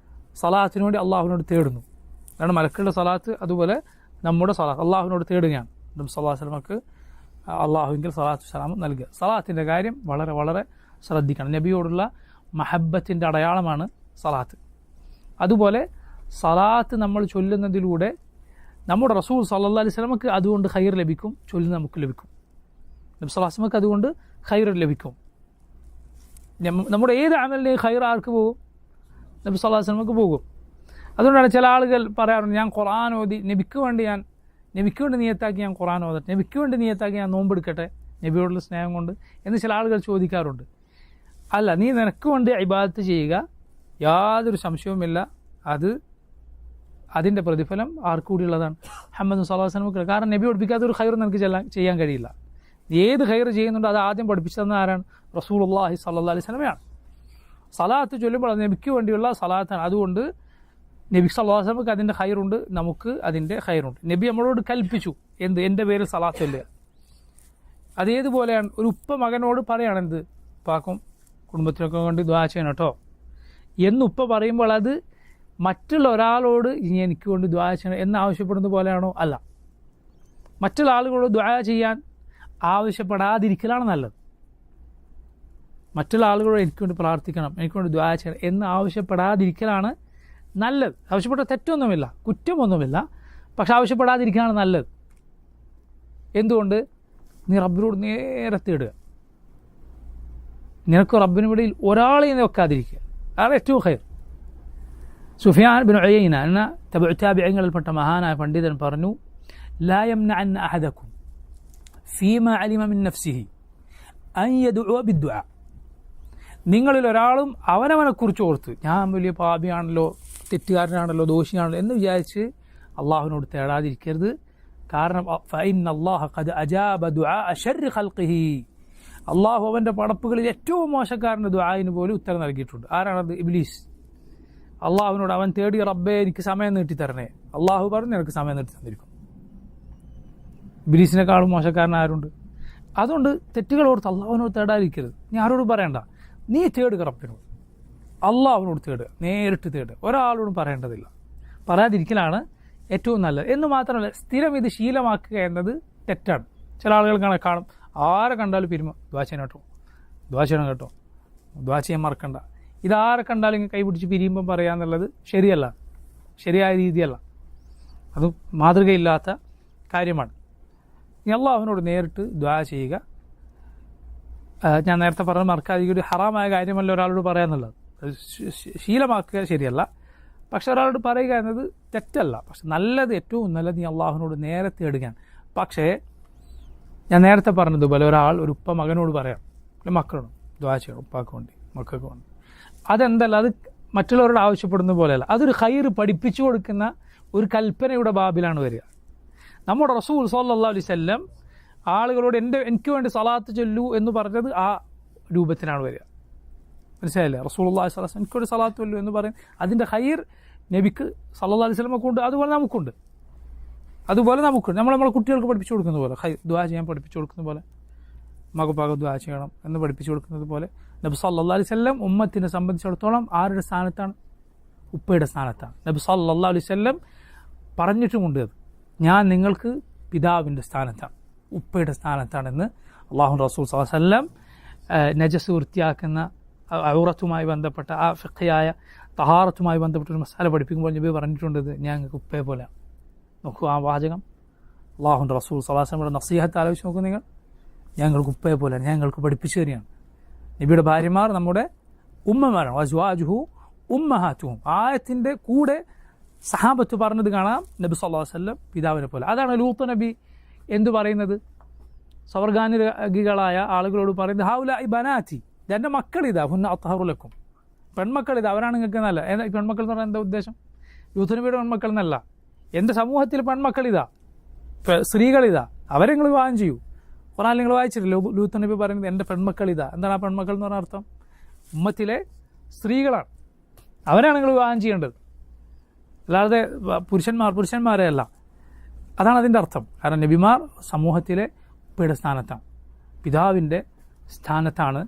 സലാത്തിനു വേണ്ടി അള്ളാഹുവിനോട് തേടുന്നു. അതാണ് മലക്കുകളുടെ സലാത്ത്. അതുപോലെ നമ്മുടെ സലാത്ത് അള്ളാഹുവിനോട് തേടുകയാണ്. നബി സല്ലല്ലാഹു അലൈഹി വസല്ലമക്ക് അള്ളാഹുവിൻ്റെ സലാത്തു സലാമും നൽകുക. സലാത്തിൻ്റെ കാര്യം വളരെ വളരെ ശ്രദ്ധിക്കണം. നബിയോടുള്ള മഹബത്തിൻ്റെ അടയാളമാണ് സലാത്ത്. അതുപോലെ സലാത്ത് നമ്മൾ ചൊല്ലുന്നതിലൂടെ നമ്മുടെ റസൂൽ സല്ലല്ലാഹു അലൈഹി വസല്ലമക്ക് അതുകൊണ്ട് ഖൈർ ലഭിക്കും, ചൊല്ലുന്ന നമുക്ക് ലഭിക്കും. നബി സല്ലല്ലാഹു അലൈഹി വസല്ലമക്ക് അതുകൊണ്ട് ഖൈർ ലഭിക്കും. നമ്മുടെ ഏത് അമലിൻ്റെയും ഖൈർ ആർക്ക് പോകും? നബി സല്ലല്ലാഹു അലൈഹി വസല്ലമക്ക് പോകും. അതുകൊണ്ടാണ് ചില ആളുകൾ പറയാറുണ്ട്, ഞാൻ ഖുർആൻ ഓതി നബിക്ക് വേണ്ടി നിയത്താക്കി ഞാൻ ഖുർആൻ ഓതട്ടെ, നബിക്ക് വേണ്ടി നിയത്താക്കി ഞാൻ നോമ്പെടുക്കട്ടെ നബിയോടുള്ള സ്നേഹം കൊണ്ട് എന്ന് ചില ആളുകൾ ചോദിക്കാറുണ്ട്. അല്ല, നീ നിനക്ക് വേണ്ടി ഇബാദത്ത് ചെയ്യുക, യാതൊരു സംശയവുമില്ല, അതിൻ്റെ പ്രതിഫലം ആർക്ക് കൂടിയുള്ളതാണ്? മുഹമ്മദ് സല്ലല്ലാഹു അലൈഹി വസല്ലം. കാരണം നബി പഠിപ്പിക്കാത്ത ഒരു ഖൈർ നിനക്ക് ചെയ്യാൻ കഴിയില്ല. ഏത് ഖൈർ ചെയ്യുന്നുണ്ടോ അത് ആദ്യം പഠിപ്പിച്ചു തന്ന ആരാണ്? റസൂലുള്ളാഹി സ്വല്ലല്ലാഹു അലൈഹി വസല്ലമയാണ്. സലാത്ത് ചൊല്ലുമ്പോൾ അത് നബിക്ക് വേണ്ടിയുള്ള സലാത്താണ്. അതുകൊണ്ട് നബി സല്ലല്ലാഹു അലൈഹി വസല്ലമക്ക് അതിൻ്റെ ഖൈറുണ്ട്, നമുക്ക് അതിൻ്റെ ഖൈറുണ്ട്. നബി നമ്മളോട് കൽപ്പിച്ചു, എൻ്റെ പേരിൽ സലാത്ത് ചൊല്ലുക. അതേതുപോലെയാണ് ഒരു ഉപ്പ മകനോട് പറയുകയാണ്, എന്ത് ഉപ്പാക്കും കുടുംബത്തിനൊക്കെ വേണ്ടി ദുആ ചെയ്യണം കേട്ടോ എന്ന് ഉപ്പ പറയുമ്പോൾ അത് മറ്റുള്ള ഒരാളോട് ഇനി എനിക്ക് വേണ്ടി ദുആ ചെയ്യണം എന്ന് ആവശ്യപ്പെടുന്നത് പോലെയാണോ? അല്ല. മറ്റുള്ള ആളുകളോട് ദുആ ചെയ്യാൻ ആവശ്യപ്പെടാതിരിക്കലാണ് നല്ലത്. മറ്റുള്ള ആളുകളോട് എനിക്ക് വേണ്ടി പ്രാർത്ഥിക്കണം, എനിക്ക് വേണ്ടി ദുആ ചെയ്യണം എന്ന് ആവശ്യപ്പെടാതിരിക്കലാണ് നല്ലത്. ആവശ്യപ്പെട്ട തെറ്റൊന്നുമില്ല, കുറ്റമൊന്നുമില്ല, പക്ഷെ ആവശ്യപ്പെടാതിരിക്കുകയാണ് നല്ലത്. എന്തുകൊണ്ട്? നീ റബ്ബിനോട് നേരത്തെ ഇടുക. നിനക്ക് റബ്ബിനിടയിൽ ഒരാളെയും വെക്കാതിരിക്കുക, അതാണ് ഏറ്റവും ഖൈർ. സുഫിയാൻ ബിൻ ഉയൈന എന്ന തബിഈങ്ങളിൽപ്പെട്ട മഹാനായ പണ്ഡിതൻ പറഞ്ഞു, ലാ യംനഅന്ന അഹദകും ഫീമാ അലിമ മിൻ നഫ്സിഹി അൻ യദ്ഉഅ ബിദ്ദുആ. നിങ്ങളിൽ ഒരാളും അവനവനെക്കുറിച്ച് ഓർത്ത് ഞാൻ വലിയ പാപിയാണല്ലോ, തെറ്റുകാരനാണല്ലോ, ദോഷിയാണല്ലോ എന്ന് വിചാരിച്ച് അള്ളാഹുവിനോട് തേടാതിരിക്കരുത്. കാരണം ഫഇന്ന അല്ലാഹ ഖദ് അജാബ ദുആഅ ശർരി ഖൽഖിഹി. അള്ളാഹു അവൻ്റെ പടപ്പുകളിൽ ഏറ്റവും മോശക്കാരൻ്റെ ദുആഇന് പോലും ഉത്തരം നൽകിയിട്ടുണ്ട്. ആരാണത്? ഇബ്ലീസ്. അള്ളാഹുവിനോട് അവൻ തേടി, റബ്ബേ എനിക്ക് സമയം നീട്ടിത്തരണേ. അള്ളാഹു പറഞ്ഞു നിനക്ക് സമയം നീട്ടി തന്നിരിക്കും. ഇബ്ലീസിനെക്കാളും മോശക്കാരൻ ആരുണ്ട്? അതുകൊണ്ട് തെറ്റുകൾ ഓർത്ത് അള്ളാഹുവിനോട് തേടാതിരിക്കരുത്. നീ ആരോടും പറയണ്ട, നീ തേടുക റബ്ബിനോട്, അള്ളാഹുവിനോട് തേടുക, നേരിട്ട് തേടുക, ഒരാളോടും പറയേണ്ടതില്ല. പറയാതിരിക്കലാണ് ഏറ്റവും നല്ലത്. എന്ന് മാത്രമല്ല, സ്ഥിരം ഇത് ശീലമാക്കുക എന്നത് തെറ്റാണ്. ചില ആളുകൾ കാണും, ആരെ കണ്ടാലും പിരിമ, ദുആ ചെയ്യണം കേട്ടോ, ദുആ ചെയ്യണം കേട്ടോ, ദുആ ചെയ്യാൻ മറക്കണ്ട. ഇതാരെ കണ്ടാലും ഇങ്ങനെ കൈപിടിച്ച് പിരിയുമ്പം പറയാന്നുള്ളത് ശരിയല്ല, ശരിയായ രീതിയല്ല, അത് മാതൃകയില്ലാത്ത കാര്യമാണ്. നീ അള്ളാഹുവിനോട് നേരിട്ട് ദുആ ചെയ്യുക. ഞാൻ നേരത്തെ പറഞ്ഞ മറക്കാതെ, ഒരു ഹറാമായ കാര്യമല്ല ഒരാളോട് പറയാന്നുള്ളത്, ശീലമാക്കുക ശരിയല്ല. പക്ഷെ ഒരാളോട് പറയുക എന്നത് തെറ്റല്ല. പക്ഷെ നല്ലത്, ഏറ്റവും നല്ലത് നീ അള്ളാഹുവിനോട് നേരത്തെ എടുക്കുകയാണ്. പക്ഷേ ഞാൻ നേരത്തെ പറഞ്ഞതുപോലെ ഒരു ഉപ്പ മകനോട് പറയാം, അല്ലെ മക്കളോട് ദുആ ചെയ്യണം, ഉപ്പാക്ക് വേണ്ടി, മക്കൾക്ക് വേണ്ടി. അതെന്തല്ല, അത് മറ്റുള്ളവരോട് ആവശ്യപ്പെടുന്ന പോലെയല്ല, അതൊരു ഖൈർ പഠിപ്പിച്ചു കൊടുക്കുന്ന ഒരു കൽപ്പനയുടെ ബാബിലാണ് വരിക. നമ്മുടെ റസൂൽ സ്വല്ലല്ലാഹു അലൈഹി വസല്ലം ആളുകളോട് എനിക്ക് വേണ്ടി സലാത്ത് ചൊല്ലൂ എന്ന് പറഞ്ഞത് ആ രൂപത്തിലാണ് വരിക. മനസ്സിലായില്ലേ? റസൂലുള്ളാഹി സ്വല്ലല്ലാഹു അലൈഹി വസല്ലം എനിക്കൊരു സലാത്ത് ചൊല്ലൂ എന്ന് പറയും. അതിൻ്റെ ഖൈർ നബിക്ക് സല്ലല്ലാഹു അലൈഹി വസല്ലമക്ക് ഉണ്ട്, അതുപോലെ നമുക്കുണ്ട്. നമ്മളെ കുട്ടികൾക്ക് പഠിപ്പിച്ചു കൊടുക്കുന്ന പോലെ, ദുആ ചെയ്യാൻ പഠിപ്പിച്ചു കൊടുക്കുന്ന പോലെ, മകപ്പാക ദുആ ചെയ്യണം എന്ന് പഠിപ്പിച്ചു കൊടുക്കുന്നത് പോലെ നബി സല്ലല്ലാഹു അലൈഹി വസല്ലം ഉമ്മത്തിനെ സംബന്ധിച്ചിടത്തോളം ആരുടെ സ്ഥാനത്താണ്? ഉപ്പയുടെ സ്ഥാനത്താണ്. നബി സല്ലല്ലാഹു അലൈഹി വസല്ലം പറഞ്ഞിട്ടുമുണ്ട്, ഞാൻ നിങ്ങൾക്ക് പിതാവിൻ്റെ സ്ഥാനത്താണ്, ഉപ്പയുടെ സ്ഥാനത്താണെന്ന്. അല്ലാഹു റസൂൽ സല്ലല്ലാഹു അലൈഹി വസല്ലം നജസ് വൃത്തിയാക്കുന്ന ഔറത്തുമായി ബന്ധപ്പെട്ട ആ ഫിഖ്ഹിയായ തഹാറത്തുമായി ബന്ധപ്പെട്ട ഒരു മസാല പഠിപ്പിക്കുമ്പോൾ നബി പറഞ്ഞിട്ടുണ്ട്, ഞങ്ങൾക്ക് ഉപ്പയെ പോലെ. നോക്കൂ ആ വാചകം, അല്ലാഹുവിൻ്റെ റസൂൽ സല്ലല്ലാഹു അലൈഹി വസല്ലം നസീഹത്ത് ആലോചിച്ച് നോക്കൂ നിങ്ങൾ. ഞങ്ങൾക്ക് ഉപ്പയെ പോലെ, ഞങ്ങൾക്ക് പഠിപ്പിച്ചു തരികയാണ്. നബിയുടെ ഭാര്യമാർ നമ്മുടെ ഉമ്മമാരാണ്. വസ്വാജുഹു ഉമ്മഹാത്തുഹും. ആയത്തിൻ്റെ കൂടെ സഹാബത്ത് പറഞ്ഞത് കാണാം, നബി സല്ലല്ലാഹു അലൈഹി വസല്ലം പിതാവിനെ പോലെ. അതാണ് ലൂത്ത് നബി എന്തു പറയുന്നത്? സ്വർഗാനുരാഗികളായ ആളുകളോട് പറയുന്നത്, ഹൗലാഇ ബനാതി, എൻ്റെ മക്കളിതാ, ഹുന്ന അത്ഹറു ലക്കും, പെൺമക്കളിതാ, അവരാണ് നിങ്ങൾക്ക് നല്ല. ഈ പെൺമക്കൾ എന്ന് പറഞ്ഞാൽ എന്താ ഉദ്ദേശം? ലൂത്ത് നബിയുടെ പെൺമക്കൾ എന്നല്ല, എൻ്റെ സമൂഹത്തിൽ പെൺമക്കളിതാ, സ്ത്രീകളിതാ, അവരെ നിങ്ങൾ വിവാഹം ചെയ്യൂ. ഖുർആൻ നിങ്ങൾ വായിച്ചിട്ടില്ല? ലൂത്ത് നബി പറയുന്നത് എൻ്റെ പെൺമക്കളിതാ. എന്താണ് ആ പെൺമക്കൾ എന്ന് പറഞ്ഞ അർത്ഥം? ഉമ്മത്തിലെ സ്ത്രീകളാണ്, അവരാണ് നിങ്ങൾ വിവാഹം ചെയ്യേണ്ടത്, അല്ലാതെ പുരുഷന്മാരെ അല്ല. അതാണ് അതിൻ്റെ അർത്ഥം. കാരണം നബിമാർ സമൂഹത്തിലെ ഉപ്പയുടെ സ്ഥാനത്താണ്, പിതാവിൻ്റെ സ്ഥാനത്താണ്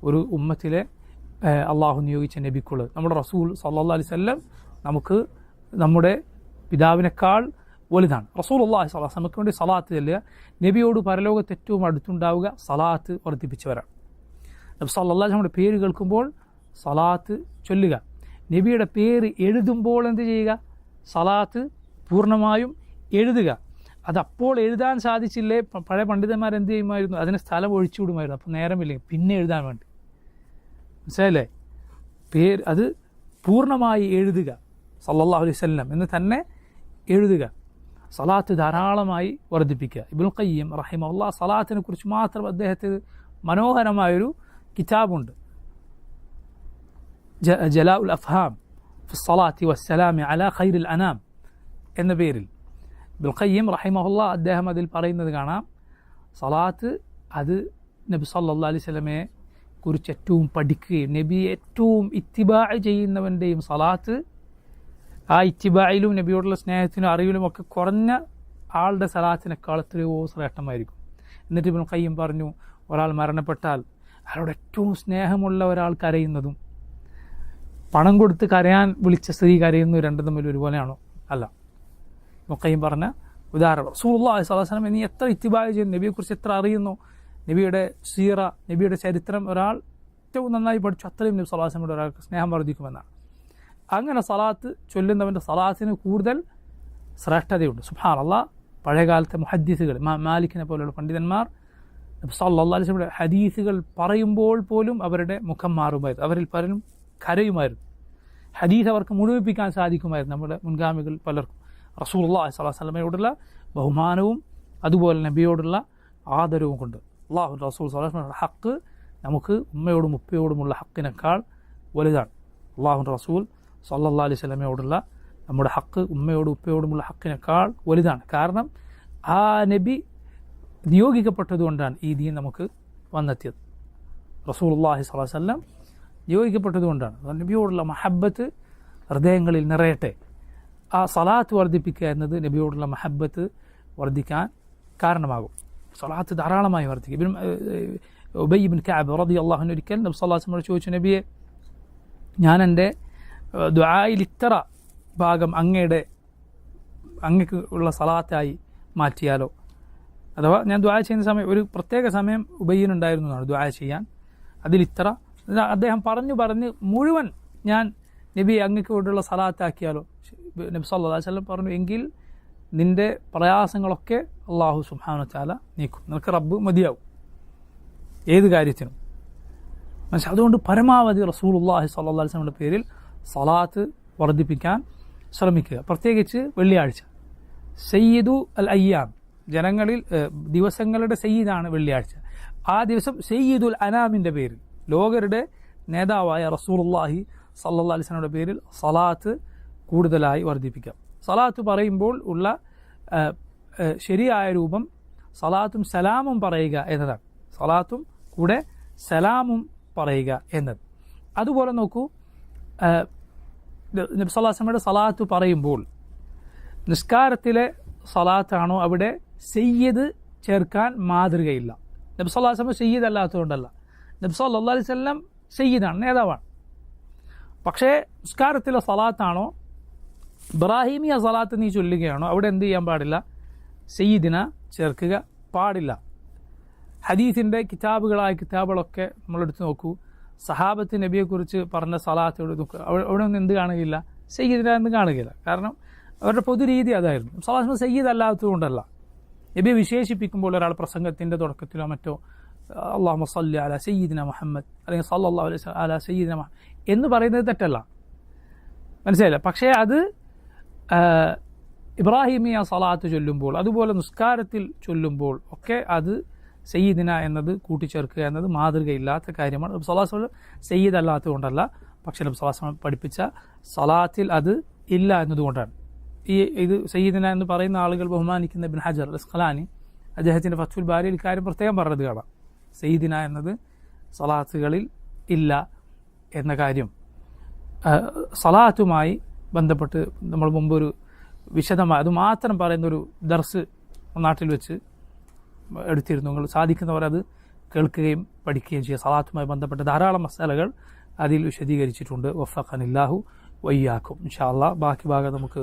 ഒരു ഉമ്മത്തിലെ അള്ളാഹു നിയോഗിച്ച നബിക്കുള്ളത്. നമ്മുടെ റസൂൽ സല്ലല്ലാഹു അലൈഹി വസല്ലം നമുക്ക് നമ്മുടെ പിതാവിനേക്കാൾ വലുതാണ്. റസൂലുള്ളാഹി സ്വല്ലല്ലാഹു അലൈഹി വസല്ലം നമുക്ക് വേണ്ടി സലാത്ത് ചൊല്ലുക. നബിയോട് പരലോകത്ത് ഏറ്റവും അടുത്തുണ്ടാവുക സലാത്ത് വർദ്ധിപ്പിച്ചവരാണ്. നബി സല്ലല്ലാഹു അലൈഹി വസല്ലമയുടെ പേര് കേൾക്കുമ്പോൾ സലാത്ത് ചൊല്ലുക. നബിയുടെ പേര് എഴുതുമ്പോൾ എന്ത് ചെയ്യുക? സലാത്ത് പൂർണ്ണമായും എഴുതുക. അതപ്പോൾ എഴുതാൻ സാധിച്ചില്ലേ, പഴയ പണ്ഡിതന്മാർ എന്ത് ചെയ്യുമായിരുന്നു? അതിന് സ്ഥലം ഒഴിച്ചു വിടുമായിരുന്നു. അപ്പോൾ നേരമില്ലെങ്കിൽ പിന്നെ എഴുതാൻ വേണ്ടി. മനസ്സിലായില്ലേ? അത് പൂർണ്ണമായി എഴുതുക, സല്ലല്ലാഹു അലൈഹി വസല്ലം എന്ന് തന്നെ എഴുതുക. സലാത്ത് ധാരാളമായി വർദ്ധിപ്പിക്കുക. ഇബ്നുൽ ഖയ്യിം റഹിമഹുല്ലാഹ് സലാത്തിനെ കുറിച്ച് മാത്രം അദ്ദേഹത്തിന് മനോഹരമായൊരു കിതാബുണ്ട്, ജലാഉൽ അഫ്ഹാം ഫി സ്വലാത്തി വസ്സലാമി അലാ ഖൈറിൽ അനാം എന്ന പേരിൽ ഇബ്നുൽ ഖയ്യിം റഹിമഹുല്ലാ അദ്ദേഹം അതിൽ പറയുന്നത് കാണാം, സലാത്ത് അത് നബി സല്ലല്ലാഹു അലൈഹി വസല്ലമയെ കുറിച്ച് ഏറ്റവും പഠിക്കുകയും നബിയെ ഏറ്റവും ഇത്തിബാ ചെയ്യുന്നവൻ്റെയും സലാത്ത് ആ ഇത്തിബായിലും നബിയോടുള്ള സ്നേഹത്തിനും അറിവിലും ഒക്കെ കുറഞ്ഞ ആളുടെ സലാത്തിനേക്കാൾ എത്രയോ ശ്രേഷ്ഠമായിരിക്കും. എന്നിട്ട് ഇബ്നുൽ ഖയ്യിം പറഞ്ഞു, ഒരാൾ മരണപ്പെട്ടാൽ അയാളോട് ഏറ്റവും സ്നേഹമുള്ള ഒരാൾ കരയുന്നതും പണം കൊടുത്ത് കരയാൻ വിളിച്ച സ്ത്രീ കരയുന്നു രണ്ടും തമ്മിൽ ഒരുപോലെയാണോ? അല്ല. ഇബ്നുൽ ഖയ്യിം പറഞ്ഞ ഉദാഹരണം, റസൂലുള്ളാഹി സ്വല്ലല്ലാഹു അലൈഹി വസല്ലം ഇനി എത്ര ഇത്തിബാ ചെയ്യുന്നു, നബിയെക്കുറിച്ച് എത്ര അറിയുന്നു, നബിയുടെ സീറ, നബിയുടെ ചരിത്രം ഒരാൾ ഏറ്റവും നന്നായി പഠിച്ചു, അത്രയും നബി സ്വല്ലല്ലാഹു അലൈഹി വസല്ലമയോട് ഒരാൾക്ക് സ്നേഹം വർദ്ധിക്കുമെന്നാണ്. അങ്ങനെ സലാത്ത് ചൊല്ലുന്നവൻ്റെ സലാത്തിന് കൂടുതൽ ശ്രേഷ്ഠതയുണ്ട്. സുബ്ഹാനല്ലാഹ്, പഴയകാലത്തെ മുഹദ്ദിസുകൾ, മാലിക്കിനെ പോലെയുള്ള പണ്ഡിതന്മാർ നബി സല്ലല്ലാഹു അലൈഹി വസല്ലമയുടെ ഹദീസുകൾ പറയുമ്പോൾ പോലും അവരുടെ മുഖം മാറുമായിരുന്നു, അവരിൽ പലരും കരയുമായിരുന്നു. ഹദീസ് അവർക്ക് മുഴുമിപ്പിക്കാൻ സാധിക്കുമായിരുന്നു. നമ്മുടെ മുൻഗാമികൾ പലർക്കും റസൂലുള്ളാഹി സ്വല്ലല്ലാഹു അലൈഹി വസല്ലമയോടുള്ള ബഹുമാനവും അതുപോലെ നബിയോടുള്ള ആദരവും കൊണ്ട്. അല്ലാഹു റസൂൽ സ്വല്ലല്ലാഹു അലൈഹി വസല്ലമയുടെ ഹക്ക് നമുക്ക് ഉമ്മയോടും ഉപ്പയോടുമുള്ള ഹക്കിനേക്കാൾ വലുതാണ്. അല്ലാഹു റസൂൽ സ്വല്ലല്ലാഹു അലൈഹി വസല്ലമയോടുള്ള നമ്മുടെ ഹക്ക് ഉമ്മയോടും ഉപ്പയോടുമുള്ള ഹക്കിനേക്കാൾ വലുതാണ്. കാരണം ആ നബി നിയോഗിക്കപ്പെട്ടതുകൊണ്ടാണ് ഈ ദീൻ നമുക്ക് വന്നെത്തിയത്. റസൂലുള്ളാഹി സ്വല്ലല്ലാഹു അലൈഹി വസല്ലം നിയോഗിക്കപ്പെട്ടതുകൊണ്ടാണ്. നബിയോടുള്ള മഹബ്ബത്ത് ഹൃദയങ്ങളിൽ നിറയട്ടെ. ആ സലാത്ത് വർദ്ധിപ്പിക്കുക എന്നത് നബിയോടുള്ള മഹബ്ബത്ത് വർദ്ധിക്കാൻ കാരണമാകും. സലാത്ത് ധാരാളമായി വർദ്ധിക്കും. ഉബയ്യ് ഇബ്നു കഅബ് റളിയല്ലാഹു അൻഹു ഒരിക്കൽ നബി സല്ലല്ലാഹു അലൈഹി വസല്ലം ചോദിച്ചു, നബിയെ, ഞാൻ എൻ്റെ ദുആയിൽ ഇത്ര ഭാഗം അങ്ങക്ക് ഉള്ള സലാത്തായി മാറ്റിയാലോ? അഥവാ ഞാൻ ദുആ ചെയ്യുന്ന സമയം ഒരു പ്രത്യേക സമയം ഉബയ്യിനുണ്ടായിരുന്നു എന്നാണ് ദുആ ചെയ്യാൻ, അതിലിത്ര അദ്ദേഹം പറഞ്ഞ് മുഴുവൻ ഞാൻ നബി അങ്ങക്ക് കൊണ്ടുള്ള സലാത്താക്കിയാലോ? നബി സല്ലല്ലാഹു അലൈഹി വസല്ലം പറഞ്ഞു, എങ്കിൽ നിൻ്റെ പ്രയാസങ്ങളൊക്കെ അല്ലാഹു സുബ്ഹാനഹു വ തആല നീക്കും, നിനക്ക് റബ്ബ് മതിയാവും ഏത് കാര്യത്തിനും. മനസ്സിലായി? അതുകൊണ്ട് പരമാവധി റസൂലുള്ളാഹി സ്വല്ലല്ലാഹു അലൈഹി വസല്ലമയുടെ പേരിൽ സലാത്ത് വർദ്ധിപ്പിക്കാൻ ശ്രമിക്കുക. പ്രത്യേകിച്ച് വെള്ളിയാഴ്ച, സയ്യിദു അൽ അയ്യാം, ജനങ്ങളിൽ ദിവസങ്ങളുടെ സയ്യിദാണ് വെള്ളിയാഴ്ച. ആ ദിവസം സയ്യിദുൽ അനാമിൻ്റെ പേരിൽ, ലോകരുടെ നേതാവായ റസൂലുള്ളാഹി സ്വല്ലല്ലാഹു അലൈഹി വസല്ലമയുടെ പേരിൽ സലാത്ത് കൂടുതലായി വർദ്ധിപ്പിക്കാം. സലാത്ത് പറയുമ്പോൾ ഉള്ള ശരിയായ രൂപം സലാത്തും സലാമും പറയുക എന്നതാണ്. സലാത്തും കൂടെ സലാമും പറയുക എന്നത്. അതുപോലെ നോക്കൂ, നബി സല്ലല്ലാഹു അലൈഹി വസല്ലമയുടെ സലാത്ത് പറയുമ്പോൾ നിസ്കാരത്തിലെ സലാത്താണോ അവിടെ സയ്യിദ് ചേർക്കാൻ മാതൃകയില്ല. നബി സല്ലല്ലാഹു അലൈഹി വസല്ലം സയ്യിദ് അല്ലാത്തതുകൊണ്ടല്ല, നബി സല്ലല്ലാഹു അലൈഹി വസല്ലം സയ്യിദാണ്, നേതാവാണ്. പക്ഷേ നിസ്കാരത്തിലെ സലാത്താണോ ഇബ്രാഹിമിയ സലാത്ത് നീ ചൊല്ലുകയാണോ അവിടെ എന്ത് ചെയ്യാൻ പാടില്ല? സയ്യിദിന ചേർക്കുക പാടില്ല. ഹദീസിൻ്റെ കിതാബുകളൊക്കെ നമ്മളെടുത്ത് നോക്കൂ, സഹാബത്ത് നബിയെക്കുറിച്ച് പറഞ്ഞ സലാത്തോട് നോക്കുക, അവിടെ ഒന്നും എന്ത് കാണുകയില്ല? സയ്യിദിന എന്ന് കാണുകയില്ല. കാരണം അവരുടെ പൊതുരീതി അതായിരുന്നു. സലാത്ത് സയ്യിദ് അല്ലാത്തതുകൊണ്ടല്ല. നബിയെ വിശേഷിപ്പിക്കുമ്പോൾ ഒരാൾ പ്രസംഗത്തിൻ്റെ തുടക്കത്തിലോ മറ്റോ അല്ലാഹുമ്മ സ്വല്ലി അലാ സയ്യിദിന മുഹമ്മദ് അല്ലെങ്കിൽ സല്ലല്ലാഹു അലൈഹി വസല്ലം അലാ സയ്യിദിന മുഹമ്മദ് എന്ന് പറയുന്നത് തെറ്റല്ല, മനസ്സിലായില്ല. പക്ഷേ അത് ഇബ്രാഹിമിയ സലാത്ത് ചൊല്ലുമ്പോൾ, അതുപോലെ നിസ്കാരത്തിൽ ചൊല്ലുമ്പോൾ ഒക്കെ അത് സയ്യിദിന എന്നത് കൂട്ടിച്ചേർക്കുക എന്നത് മാതൃകയില്ലാത്ത കാര്യമാണ്. നബി സല്ലല്ലാഹു അലൈഹി വസല്ലം സയ്യിദ് അല്ലാത്തതുകൊണ്ടല്ല, പക്ഷേ നബി സല്ലല്ലാഹു അലൈഹി വസല്ലം പഠിപ്പിച്ച സലാത്തിൽ അത് ഇല്ല എന്നതുകൊണ്ടാണ്. ഇത് സയ്യിദിന എന്ന് പറയുന്ന ആളുകൾ ബഹുമാനിക്കുന്ന ഇബ്നു ഹജർ അൽ അസ്ഖലാനി അദ്ദേഹത്തിൻ്റെ ഫത്ഹുൽ ബാരിയിൽ ഇക്കാര്യം പ്രത്യേകം പറഞ്ഞത് കാണാം. സയ്യിദിന എന്നത് സലാത്തുകളിൽ ഇല്ല എന്ന കാര്യം. സലാത്തുമായി ബന്ധപ്പെട്ട് നമ്മൾ മുമ്പൊരു വിശദമായി അത് മാത്രം പറയുന്നൊരു ദർസ് നാട്ടിൽ വെച്ച് എടുത്തിരുന്നു. നിങ്ങൾ സാധിക്കുന്നവർ അത് കേൾക്കുകയും പഠിക്കുകയും ചെയ്യുക. സലാത്തുമായി ബന്ധപ്പെട്ട ധാരാളം മസാലകൾ അതിൽ വിശദീകരിച്ചിട്ടുണ്ട്. വഫഖനില്ലാഹു വയ്യാക്കും. ഇൻഷാ അല്ലാഹ് ബാക്കി ഭാഗം നമുക്ക്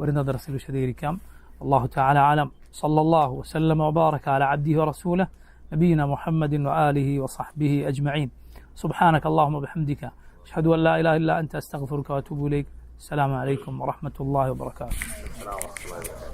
വരുന്ന ദർസിൽ വിശദീകരിക്കാം. അല്ലാഹു തആല ആലം. സല്ലല്ലാഹു വസല്ലമ വബാറക അലാ അബ്ദിഹി വറസൂലിഹി നബിയിന മുഹമ്മദിൻ വആലിഹി വസഹ്ബിഹി അജ്മഈൻ. സുബ്ഹാനക അല്ലാഹുമ്മ വബിഹംദിക അഷ്ഹദു അൻ ലാ ഇലാഹ ഇല്ല അൻത അസ്തഗ്ഫിറുക വഅതൂബു ഇലൈക്. അസ്സലാമു അലൈക്കും വറഹ്മത്തുള്ളാഹി വബറകാതുഹു.